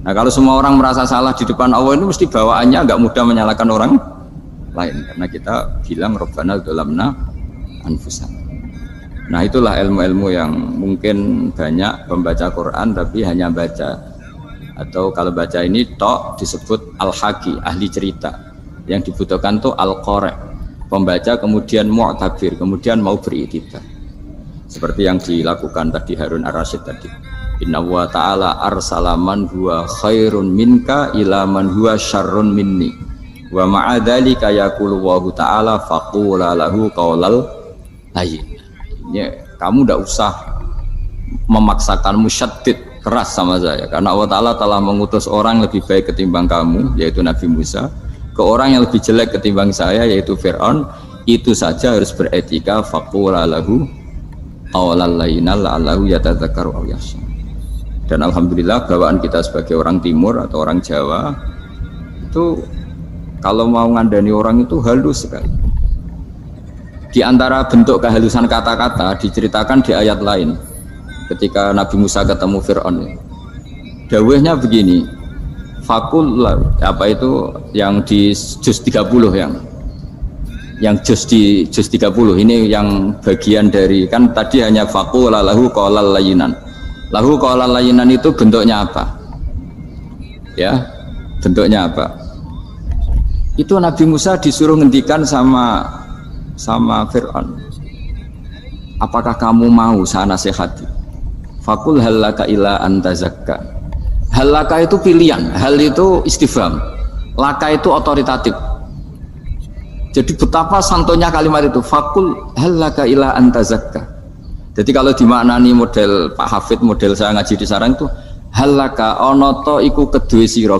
Speaker 2: Nah, kalau semua orang merasa salah di depan Allah itu mesti bawaannya nggak mudah menyalahkan orang lain, karena kita bilang Rabbana zalamna anfusana. Nah, itulah ilmu-ilmu yang mungkin banyak pembaca Quran tapi hanya baca, atau kalau baca ini tok disebut al-haqi, ahli cerita. Yang dibutuhkan tuh al-qari', pembaca kemudian mu'tabir, kemudian mau beriktibar. Seperti yang dilakukan tadi Harun Ar-Rasyid tadi. Inna wa ta'ala arsala man huwa khairun minka ila man huwa syarrun minni. Wa ma'a dzalika yaqulu wa ta'ala faqula lahu qaulal layyin. Ya, kamu tidak usah memaksakan musyaddid keras sama saya, karena Allah Ta'ala telah mengutus orang lebih baik ketimbang kamu, yaitu Nabi Musa, ke orang yang lebih jelek ketimbang saya, yaitu Fir'aun. Itu saja harus beretika. Faqula lahu qawlan layyinan la'allahu yatadzakkaru aw yakhsha. Dan alhamdulillah bawaan kita sebagai orang timur atau orang Jawa itu kalau mau ngandani orang itu halus sekali. Di antara bentuk kehalusan kata-kata diceritakan di ayat lain ketika Nabi Musa ketemu Fir'aun. Dawuhnya begini, fakul apa itu yang di juz 30, yang juz di juz 30 ini yang bagian dari, kan tadi hanya fakul lahu qaulal layyinan. Lahu qaulal layyinan itu bentuknya apa? Ya, bentuknya apa? Itu Nabi Musa disuruh ngendikan sama Fir'aun. Apakah kamu mau saya nasihati? Fakul halaka ila antazakka. Halaka itu pilihan, hal itu istifham, laka itu otoritatif. Jadi betapa santonya kalimat itu, fakul halaka ila antazakka. Jadi kalau dimaknani model Pak Hafid, model saya ngaji di sarang itu, halaka onoto iku kedue sira,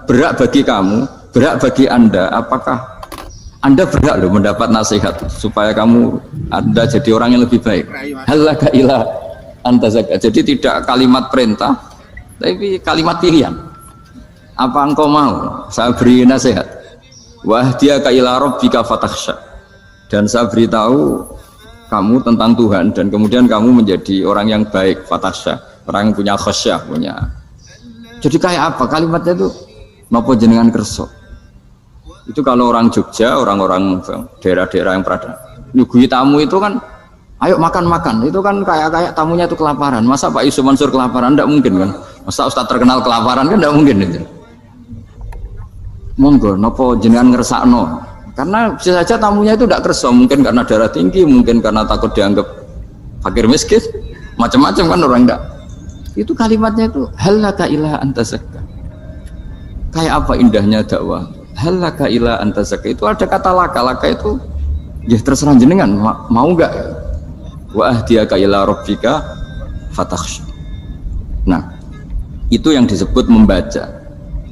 Speaker 2: berhak bagi kamu, berhak bagi Anda, apakah Anda berhak loh mendapat nasihat supaya kamu Anda jadi orang yang lebih baik. Halaka ila antazakka. Jadi tidak kalimat perintah, tapi kalimat pilihan. Apa engkau mau saya beri nasihat? Wahdiyaka ila rabbika fatakhsha. Dan saya beritahu kamu tentang Tuhan dan kemudian kamu menjadi orang yang baik, fatakhsha, orang yang punya khasyah, punya. Jadi kayak apa kalimatnya itu? Napa jenengan kersa? Itu kalau orang Jogja, orang-orang daerah-daerah yang berada nyugui tamu itu kan, ayo makan-makan, itu kan kayak tamunya itu kelaparan. Masa Pak Yusuf Mansur kelaparan? Tidak mungkin kan. Masa Ustadz terkenal kelaparan kan tidak mungkin itu. Monggo, nopo jenengan ngersakno. Karena bisa saja tamunya itu tidak kerso, mungkin karena darah tinggi, mungkin karena takut dianggap fakir miskin, macam-macam kan orang tidak. Itu kalimatnya itu halaka ila antazakka. Kayak apa indahnya dakwah. Halaka ila antazakka itu ada kata laka itu ya terserah jenengan mau enggak. Wa ahdiyaka ila rabbika fatakhsha. Nah, itu yang disebut membaca.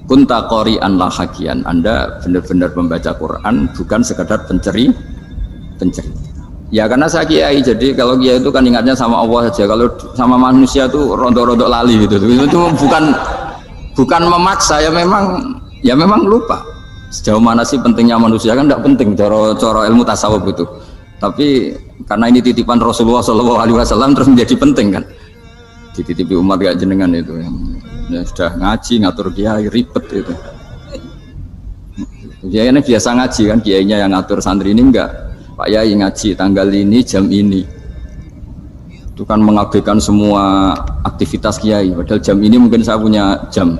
Speaker 2: Kunta qori'an la hakian. Anda benar-benar membaca Quran, bukan sekadar penceri. Ya karena saya kiai, jadi kalau kiai itu kan ingatnya sama Allah saja. Kalau sama manusia itu rontok-rontok lali gitu. Itu bukan memaksa, ya memang lupa. Sejauh mana sih pentingnya manusia kan tidak penting cara ilmu tasawuf itu. Tapi karena ini titipan Rasulullah SAW terus menjadi penting kan. Dititipi umat gak jenengan itu ya sudah ngaji ngatur kiai ribet itu. Kiai ini biasa ngaji kan, kiainya yang ngatur, santri ini enggak. Pak Yai ngaji tanggal ini jam ini. Itu kan mengabaikan semua aktivitas kiai. Padahal jam ini mungkin saya punya jam.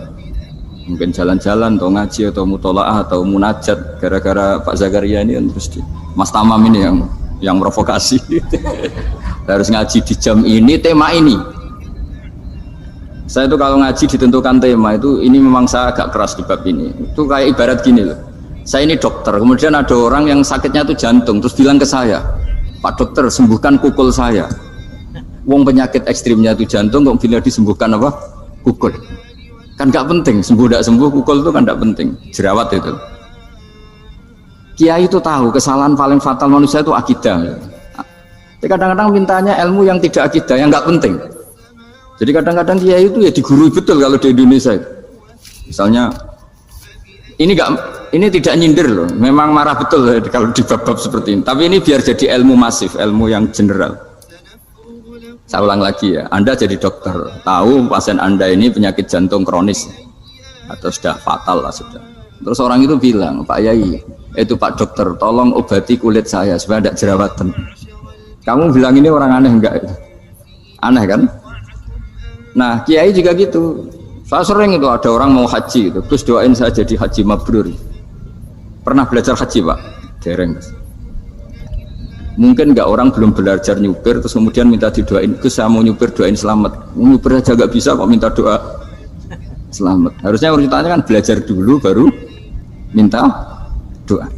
Speaker 2: Mungkin jalan-jalan atau ngaji atau mutolaah atau munajat. Gara-gara Pak Zakaria ini kan terus Mas Tamam ini yang provokasi. Harus ngaji di jam ini, tema ini. Saya itu kalau ngaji ditentukan tema itu, ini memang saya agak keras di bab ini. Itu kayak ibarat gini loh. Saya ini dokter, kemudian ada orang yang sakitnya itu jantung, terus bilang ke saya, Pak dokter sembuhkan kukul saya. Wong penyakit ekstrimnya itu jantung, kok bila disembuhkan apa? Kukul. Kan gak penting, sembuh tidak sembuh, kukul itu kan gak penting. Jerawat itu. Kiai itu tahu kesalahan paling fatal manusia itu akidah. Tapi kadang-kadang mintanya ilmu yang tidak akidah, yang gak penting. Jadi kadang-kadang kiai itu ya digurui betul kalau di Indonesia itu. Misalnya ini tidak nyindir loh, memang marah betul ya, kalau di bab-bab seperti ini. Tapi ini biar jadi ilmu masif, ilmu yang general. Saya ulang lagi ya, Anda jadi dokter, tahu pasien Anda ini penyakit jantung kronis atau sudah fatal lah sudah. Terus orang itu bilang, Pak Yai, itu Pak dokter, tolong obati kulit saya supaya tidak jerawatan. Kamu bilang ini orang aneh enggak? Aneh kan? Nah, kiai juga gitu. Saya sering itu ada orang mau haji gitu, terus doain saya jadi haji mabrur. Pernah belajar haji Pak? Dereng. Mungkin enggak, orang belum belajar nyupir terus kemudian minta didoain, Gus saya mau nyupir, doain selamat. Nyupir aja enggak bisa kok minta doa selamat. Harusnya urutannya kan belajar dulu baru minta doa.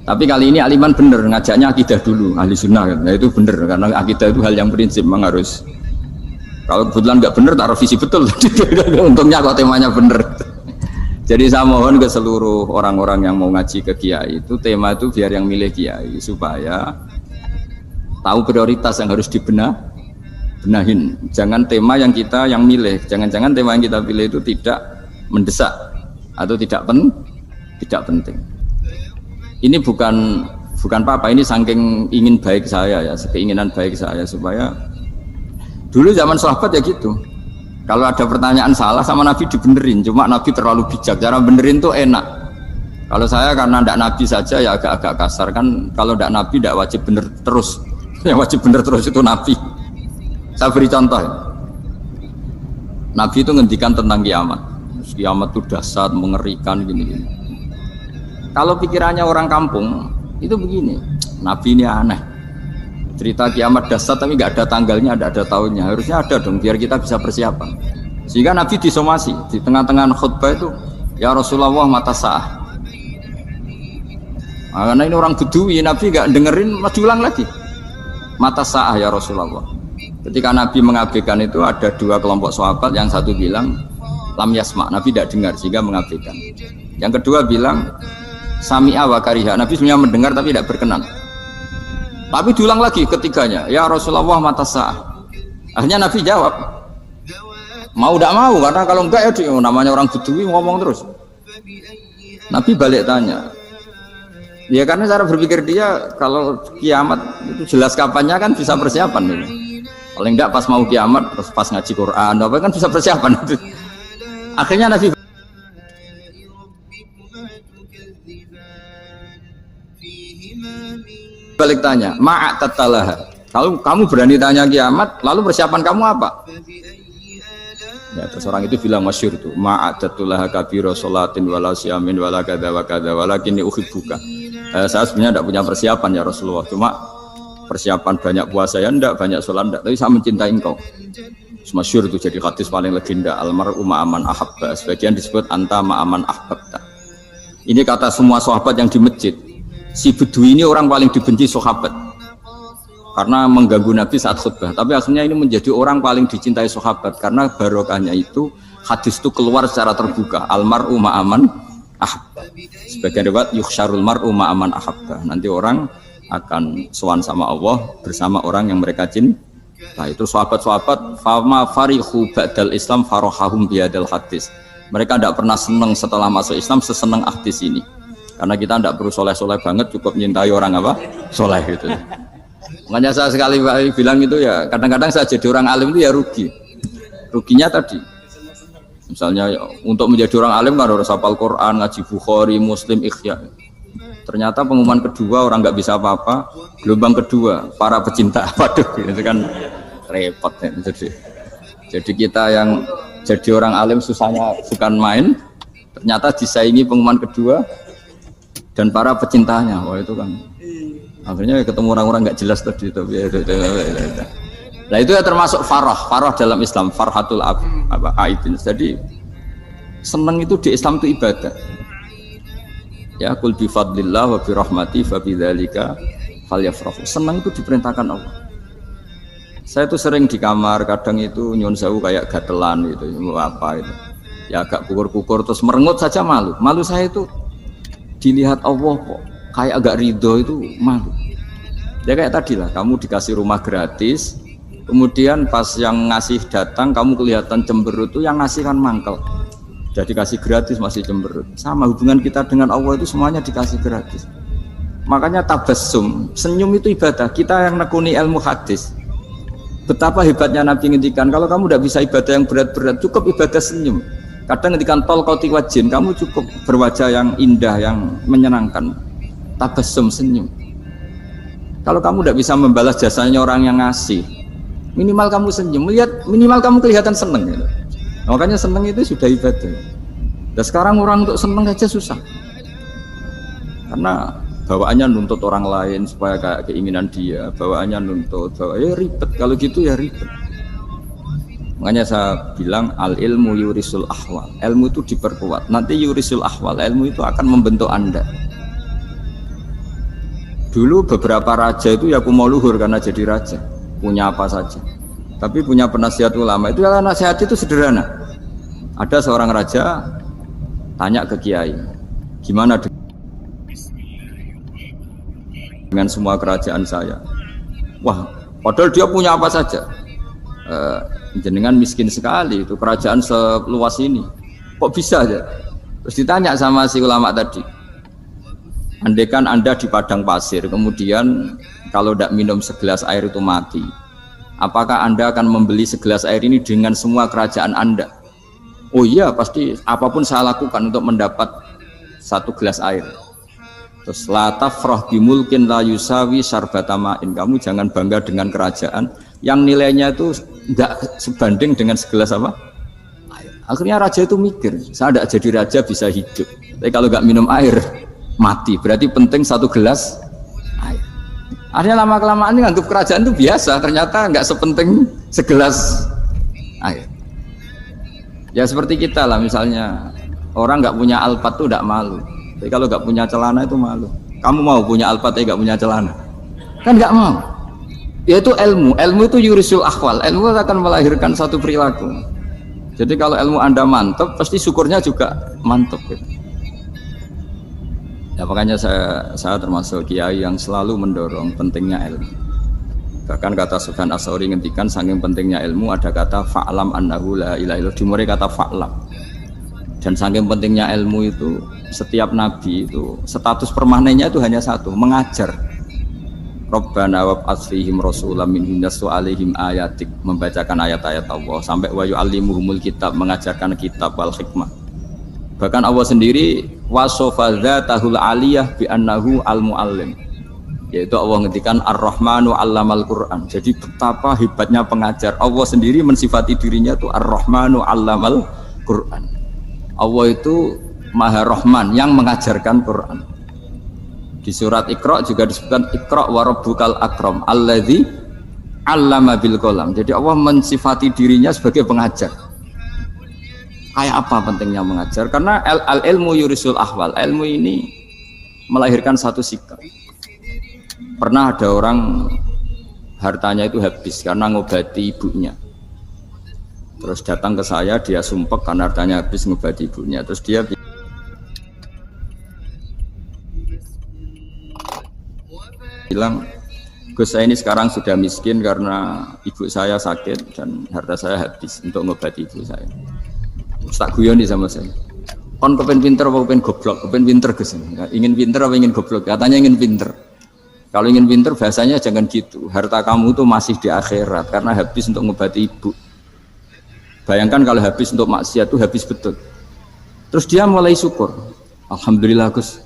Speaker 2: Tapi kali ini aliman bener, ngajaknya akidah dulu, ahli sunnah kan. Nah itu bener, karena akidah itu hal yang prinsip, memang harus. Kalau kebetulan nggak bener, tak revisi betul. Untungnya kok temanya bener. Jadi saya mohon ke seluruh orang-orang yang mau ngaji ke kiai itu, tema itu biar yang milih kiai supaya tahu prioritas yang harus benahin. Jangan tema yang milih, jangan-jangan tema yang kita pilih itu tidak mendesak atau tidak penting. Ini bukan apa-apa, ini saking ingin baik saya ya, keinginan baik saya supaya dulu zaman sahabat ya gitu. Kalau ada pertanyaan salah sama Nabi dibenerin, cuma Nabi terlalu bijak. Cara benerin tuh enak. Kalau saya karena tidak Nabi saja ya agak-agak kasar kan. Kalau tidak Nabi tidak wajib bener terus. Yang wajib bener terus itu Nabi. Saya beri contoh ya. Nabi itu ngendikan tentang kiamat. Kiamat itu dahsyat, mengerikan gini-gini. Kalau pikirannya orang kampung itu begini, Nabi ini aneh. cerita kiamat dahsyat tapi nggak ada tanggalnya, nggak ada tahunnya. Harusnya ada dong biar kita bisa persiapan. Sehingga Nabi disomasi di tengah-tengah khutbah itu, ya Rasulullah mata sa'ah. Nah, karena ini orang Bedui, Nabi nggak dengerin, maju ulang lagi. Mata sa'ah ya Rasulullah. Ketika Nabi mengabaikan itu ada dua kelompok sahabat, yang satu bilang lam yasma, Nabi tidak dengar sehingga mengabaikan. Yang kedua bilang sami'a wa kariha, Nabi sebenarnya mendengar tapi tidak berkenan. Tapi diulang lagi ketiganya, ya Rasulullah mata sa'ah. Akhirnya Nabi jawab, mau tidak mau, karena kalau enggak ya namanya orang Bedui ngomong terus. Nabi balik tanya, ya karena cara berpikir dia kalau kiamat itu jelas kapannya kan bisa persiapan ini. Paling enggak pas mau kiamat terus pas ngaji Quran apa kan bisa persiapan itu. Akhirnya Nabi balik tanya, ma'atatalaha. Kalau kamu berani tanya kiamat, lalu persiapan kamu apa? Ya, terus orang itu bilang masyhur tuh, ma'atatulaha kabira sholatin wala siyamin wala kadza wa kadza walakinni uhibbuka. Saya sebenarnya tidak punya persiapan ya Rasulullah, cuma persiapan banyak puasa ya enggak, banyak sholat enggak, tapi saya mencintai engkau. Masyhur itu jadi hadis paling legenda, almar'u ma'aman ahabba, sebagian disebut anta ma'aman ahbabta. Ini kata semua sahabat yang di masjid. Si Bedui ini orang paling dibenci sahabat karena mengganggu Nabi saat khutbah, tapi akhirnya ini menjadi orang paling dicintai sahabat karena barokahnya itu hadis itu keluar secara terbuka, almar'u ma'aman ahabba. Sebagian riwayat yukhsyarul mar'u ma'aman ahabba, nanti orang akan sowan sama Allah bersama orang yang mereka cintai. Nah itu sahabat-sahabat fama farihu ba'dal Islam farahahum biadal hadis. Mereka tidak pernah senang setelah masuk Islam sesenang hadis ini. Karena kita tidak perlu soleh-soleh banget, cukup menyintai orang apa? Soleh gitu. Makanya saya sekali bilang itu ya, kadang-kadang saya jadi orang alim itu ya rugi. Ruginya tadi, misalnya untuk menjadi orang alim kan harus hafal Quran, ngaji Bukhari, Muslim, Ikhya. Ternyata pengumuman kedua orang nggak bisa apa-apa, gelombang kedua para pecinta, waduh, itu kan repot ya. Jadi kita yang jadi orang alim susahnya bukan main, ternyata disaingi pengumuman kedua dan para pecintanya. Wah itu kan akhirnya ketemu orang-orang nggak jelas tadi. Nah itu ya termasuk farah dalam Islam, farhatul aibin. Jadi senang itu di Islam itu ibadah. Ya kul bi fadlillah wa bi rahmati fa bidzalika falyafrahu. Senang itu diperintahkan Allah. Saya tuh sering di kamar kadang itu nyun sewu kayak gatelan gitu, mau apa itu. Ya agak kukur-kukur terus merengut saja malu. Malu saya itu dilihat Allah kok kayak agak ridho itu malu. Ya kayak tadi lah, kamu dikasih rumah gratis, kemudian pas yang ngasih datang kamu kelihatan cemberut, tuh yang ngasih kan mangkel. Jadi dikasih gratis masih cemberut. Sama hubungan kita dengan Allah itu semuanya dikasih gratis. Makanya tabassum, senyum itu ibadah. Kita yang nekuni ilmu hadis, betapa hebatnya Nabi ngendikan, kalau kamu tidak bisa ibadah yang berat-berat, cukup ibadah senyum. Kadang ngendikan tol qati wajhin, kamu cukup berwajah yang indah, yang menyenangkan. Tabassum, senyum. Kalau kamu tidak bisa membalas jasanya orang yang ngasih, minimal kamu senyum, lihat minimal kamu kelihatan seneng gitu. Makanya seneng itu sudah ibadah. Dan sekarang orang untuk seneng aja susah, karena bawaannya nuntut orang lain supaya kayak keinginan dia, bawaannya nuntut, ya ribet. Kalau gitu ya ribet. Makanya saya bilang al ilmu yurisul ahwal, ilmu itu diperkuat. Nanti yurisul ahwal, ilmu itu akan membentuk Anda. Dulu beberapa raja itu ya mau luhur karena jadi raja, punya apa saja. Tapi punya penasihat ulama itu ya, nasihat itu sederhana. Ada seorang raja tanya ke kiai, gimana dengan semua kerajaan saya? Wah, padahal dia punya apa saja. Jenengan miskin sekali, itu kerajaan seluas ini, kok bisa aja? Terus ditanya sama si ulama tadi, andaikan Anda di padang pasir, kemudian kalau tidak minum segelas air itu mati, apakah Anda akan membeli segelas air ini dengan semua kerajaan Anda? Oh iya, pasti apapun saya lakukan untuk mendapat satu gelas air. Terus la tafrah bimulkin la yusawi sarbatama'in. Kamu jangan bangga dengan kerajaan yang nilainya itu tidak sebanding dengan segelas apa? Air. Akhirnya raja itu mikir, saya tidak jadi raja bisa hidup, tapi kalau nggak minum air mati. Berarti penting satu gelas air. Akhirnya lama-kelamaan ini nganggap kerajaan itu biasa, ternyata nggak sepenting segelas air. Ya seperti kita lah, misalnya orang nggak punya alpat tuh nggak malu. Tapi kalau nggak punya celana itu malu. Kamu mau punya alpat tapi nggak punya celana? Kan nggak mau. Yaitu ilmu itu yurisul akhwal. Ilmu akan melahirkan satu perilaku. Jadi kalau ilmu Anda mantap, pasti syukurnya juga mantap. Gitu. Ya makanya saya termasuk kiai yang selalu mendorong pentingnya ilmu. Bahkan kata Sufyan Ats-Tsauri ngendikan saking pentingnya ilmu ada kata fa'lam annahu la ilaha illallah, dimulai kata fa'lam. Dan saking pentingnya ilmu itu setiap nabi itu status permanennya itu hanya satu, mengajar. Rabbana wab'ats fihim rasulam minhum yatlu 'alaihim ayatik, membacakan ayat-ayat Allah sampai wa yu'allimuhumul kitab, mengajarkan kitab wal hikmah. Bahkan Allah sendiri wasofa dzatahul 'aliyah bi annahu al-muallim. Yaitu Allah ngendikan Ar-Rahmanu 'allamal Qur'an. Jadi betapa hebatnya pengajar. Allah sendiri mensifati dirinya itu Ar-Rahmanu 'allamal Qur'an. Allah itu Maha Rahman yang mengajarkan Quran. Di surat Iqra juga disebutkan Iqra wa rabbukal akram alladzi 'allama bil qalam. Jadi Allah mensifati dirinya sebagai pengajar. Kayak apa pentingnya mengajar? Karena al-ilmu yurisul ahwal. Ilmu ini melahirkan satu sikap. Pernah ada orang hartanya itu habis karena ngobati ibunya. Terus datang ke saya, dia sumpek karena hartanya habis ngobati ibunya. Terus dia bilang, Gus saya ini sekarang sudah miskin karena ibu saya sakit dan harta saya habis untuk ngobati ibu saya. Terus tak guyoni sama saya, kon kepen pinter apa kepen goblok? Kepen pinter Gus, ingin pinter apa ingin goblok? Katanya ingin pinter. Kalau ingin pinter bahasanya jangan gitu, harta kamu itu masih di akhirat karena habis untuk ngobati ibu. Bayangkan kalau habis untuk maksiat itu habis betul. Terus dia mulai syukur, alhamdulillah Gus,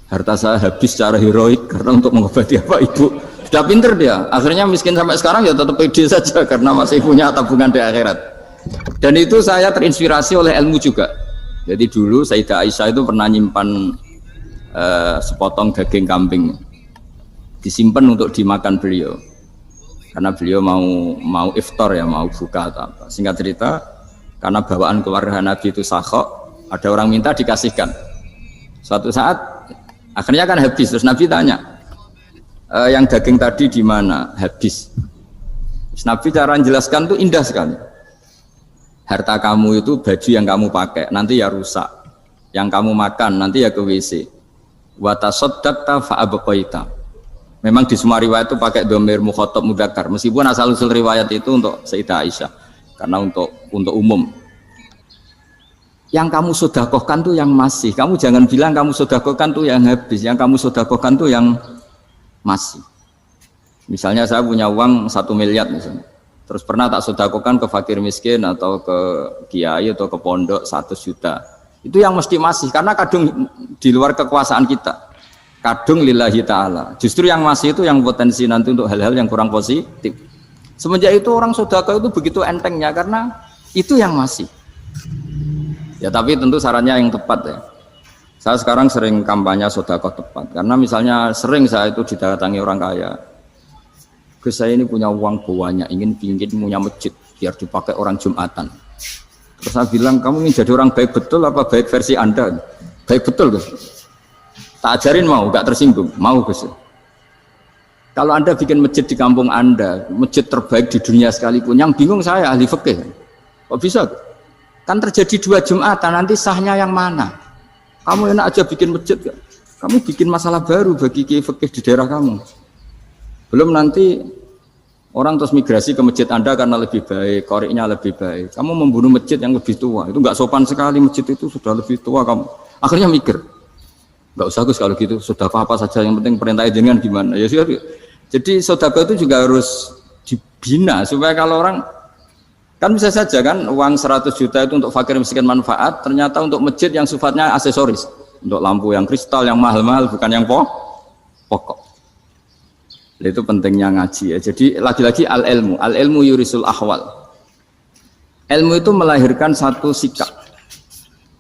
Speaker 2: harta saya habis secara heroik karena untuk mengobati apa ibu. Sudah pinter dia, akhirnya miskin sampai sekarang ya tetap pede saja karena masih punya tabungan di akhirat. Dan itu saya terinspirasi oleh ilmu juga. Jadi dulu Sayyidah Aisyah itu pernah nyimpan sepotong daging kambing, disimpan untuk dimakan beliau karena beliau mau iftar ya, mau buka atau apa. Singkat cerita, karena bawaan keluarga Nabi itu sakhok, ada orang minta dikasihkan. Suatu saat akhirnya kan habis, terus Nabi tanya, yang daging tadi di mana? Habis. Terus Nabi cara menjelaskan itu indah sekali. Harta kamu itu baju yang kamu pakai, nanti ya rusak. Yang kamu makan, nanti ya ke WC. Wa tasaddaqta fa abqaita. Memang di semua riwayat itu pakai dhamir mukhatab mudzakkar. Meskipun asal-usul riwayat itu untuk Sayyidah Aisyah, karena untuk umum. Yang kamu sedekahkan tuh yang masih. Kamu jangan bilang kamu sedekahkan tuh yang habis. Yang kamu sedekahkan tuh yang masih. Misalnya saya punya uang 1 miliar misalnya. Terus pernah tak sedekahkan ke fakir miskin atau ke kiai atau ke pondok 100 juta. Itu yang mesti masih karena kadung di luar kekuasaan kita. Kadung lillahi ta'ala. Justru yang masih itu yang potensi nanti untuk hal-hal yang kurang positif. Semenjak itu orang sedekah itu begitu entengnya karena itu yang masih. Ya tapi tentu sarannya yang tepat ya. Saya sekarang sering kampanye sedekah tepat karena misalnya sering saya itu didatangi orang kaya. Gus saya ini punya uang banyak, ingin punya masjid biar dipakai orang Jumatan. Terus saya bilang, kamu ingin jadi orang baik betul apa baik versi Anda? Baik betul Gus. Tak ajarin mau, gak tersinggung, mau Gus. Kalau Anda bikin masjid di kampung Anda, masjid terbaik di dunia sekalipun, yang bingung saya ahli fikih. Kok bisa? Kan terjadi 2 Jumatan, nanti sahnya yang mana? Kamu enak aja bikin masjid, kamu bikin masalah baru bagi kiai fikih di daerah kamu. Belum nanti orang terus migrasi ke masjid Anda karena lebih baik, koriknya lebih baik. Kamu membunuh masjid yang lebih tua, itu nggak sopan sekali, masjid itu sudah lebih tua kamu. Akhirnya mikir, nggak usah Gus kalau gitu, sedekah apa saja yang penting perintah jenengan gimana. Ya sudah. Jadi sedekah itu juga harus dibina supaya kalau orang kan bisa saja kan uang 100 juta itu untuk fakir miskin manfaat, ternyata untuk masjid yang sifatnya aksesoris, untuk lampu yang kristal yang mahal-mahal bukan yang pokok. Itu pentingnya ngaji ya. Jadi lagi-lagi al-ilmu yurisul ahwal. Ilmu itu melahirkan satu sikap.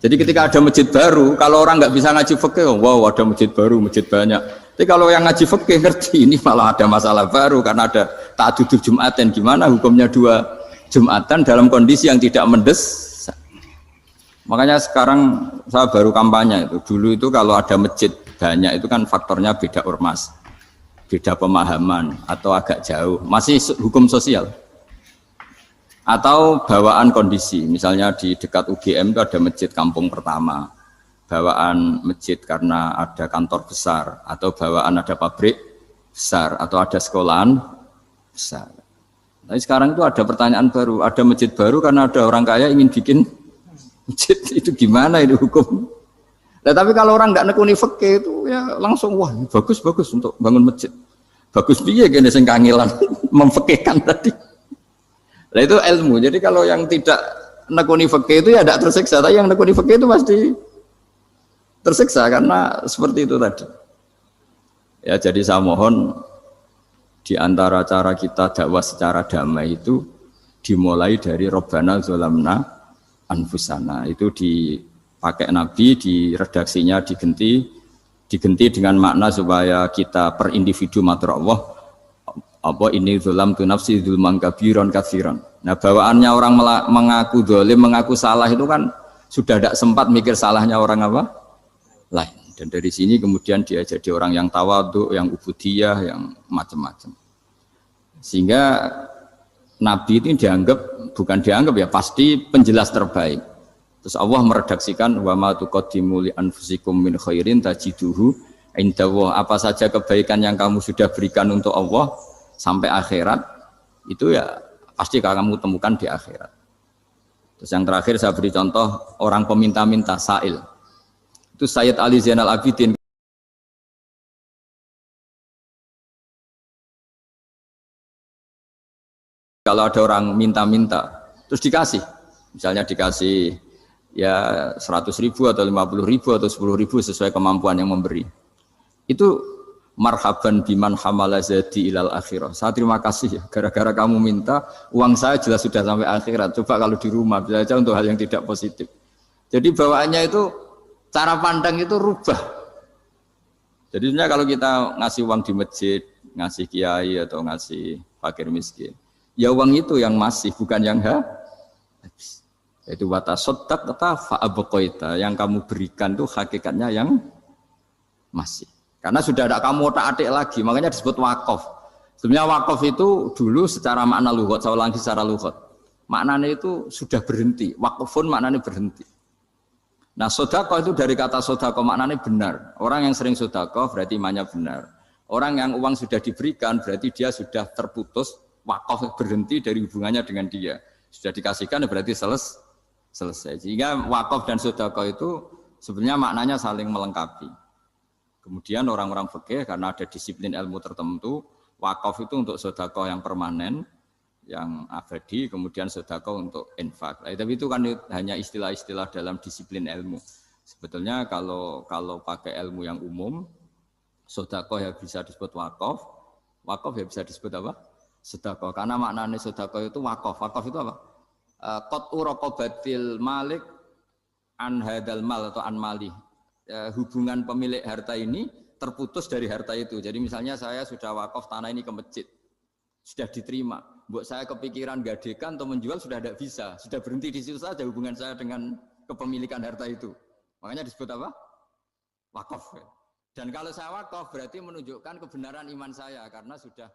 Speaker 2: Jadi ketika ada masjid baru, kalau orang nggak bisa ngaji fikih, wow ada masjid baru, masjid banyak. Tapi kalau yang ngaji fikih ngerti ini malah ada masalah baru karena ada ta'adudul Jum'atan. Gimana hukumnya 2 Jum'atan dalam kondisi yang tidak mendesak. Makanya sekarang saya baru kampanye itu. Dulu itu kalau ada masjid banyak itu kan faktornya beda ormas, beda pemahaman atau agak jauh. Masih hukum sosial. Atau bawaan kondisi. Misalnya di dekat UGM itu ada masjid kampung pertama. Bawaan masjid karena ada kantor besar, atau bawaan ada pabrik besar, atau ada sekolahan besar. Tapi sekarang itu ada pertanyaan baru, ada masjid baru karena ada orang kaya ingin bikin masjid, itu gimana itu hukum? Nah, tapi kalau orang nggak nekuni fikih itu ya langsung wah bagus untuk bangun masjid. Bagus piye gini sing kangelan memfikihkan tadi. Nah itu ilmu. Jadi kalau yang tidak nekuni fikih itu ya tidak tersiksa, tapi yang nekuni fikih itu pasti tersiksa karena seperti itu tadi. Ya jadi saya mohon di antara cara kita dakwah secara damai itu dimulai dari Robbana Zolamna Anfusana. Itu dipakai Nabi, di redaksinya diganti dengan makna supaya kita per individu matur Allah apa ini zolam tu nafsi zulman kabiron katsiran. Nah bawaannya orang mengaku dolim, mengaku salah itu kan sudah tidak sempat mikir salahnya orang apa lain. Dan dari sini kemudian dia jadi orang yang tawadhu, yang ubudiyah, yang macam-macam. Sehingga Nabi itu bukan dianggap ya, pasti penjelas terbaik. Terus Allah meredaksikan wa ma tuqaddimu li anfusikum min khairin tajiduhu indallah. Apa saja kebaikan yang kamu sudah berikan untuk Allah sampai akhirat itu ya pasti kamu temukan di akhirat. Terus yang terakhir saya beri contoh orang peminta-minta sa'il. Itu Sayyid Ali Zainal Abidin. Kalau ada orang minta-minta, terus dikasih. Misalnya dikasih ya 100.000 atau 50.000 atau 10.000 sesuai kemampuan yang memberi. Itu marhaban biman hamala zadi ilal akhirah. Saya terima kasih ya, gara-gara kamu minta, uang saya jelas sudah sampai akhirat. Coba kalau di rumah, bisa saja untuk hal yang tidak positif. Jadi bawaannya itu, cara pandang itu rubah. Jadi sebenarnya kalau kita ngasih uang di masjid, ngasih kiai atau ngasih fakir miskin, ya uang itu yang masih, bukan yang habis. Itu watasodak kata fa'abqaita, yang kamu berikan itu hakikatnya yang masih. Karena sudah ada kamu otak-atik lagi, makanya disebut wakaf. Sebenarnya wakaf itu dulu secara makna lughat, saya ulangi secara lughat. Maknanya itu sudah berhenti, wakafun maknanya berhenti. Nah sodako itu dari kata sodako maknanya benar. Orang yang sering sodako berarti imannya benar. Orang yang uang sudah diberikan berarti dia sudah terputus, wakaf berhenti dari hubungannya dengan dia. Sudah dikasihkan berarti selesai. Sehingga wakaf dan sodako itu sebenarnya maknanya saling melengkapi. Kemudian orang-orang fikih karena ada disiplin ilmu tertentu, wakaf itu untuk sodako yang permanen, yang abadi, kemudian sedekah untuk infak. Tapi itu kan hanya istilah-istilah dalam disiplin ilmu. Sebetulnya kalau pakai ilmu yang umum, sedekah ya bisa disebut wakaf, wakaf ya bisa disebut apa? Sedekah. Karena maknanya sedekah itu wakaf. Wakaf itu apa? Qat'u raqabatil malik an hadal mal atau an mali. Hubungan pemilik harta ini terputus dari harta itu. Jadi misalnya saya sudah wakaf tanah ini ke masjid, sudah diterima. Buat saya kepikiran gadekan atau menjual sudah tidak bisa, sudah berhenti di situ saja hubungan saya dengan kepemilikan harta itu. Makanya disebut apa? Wakaf. Dan kalau saya wakaf berarti menunjukkan kebenaran iman saya karena sudah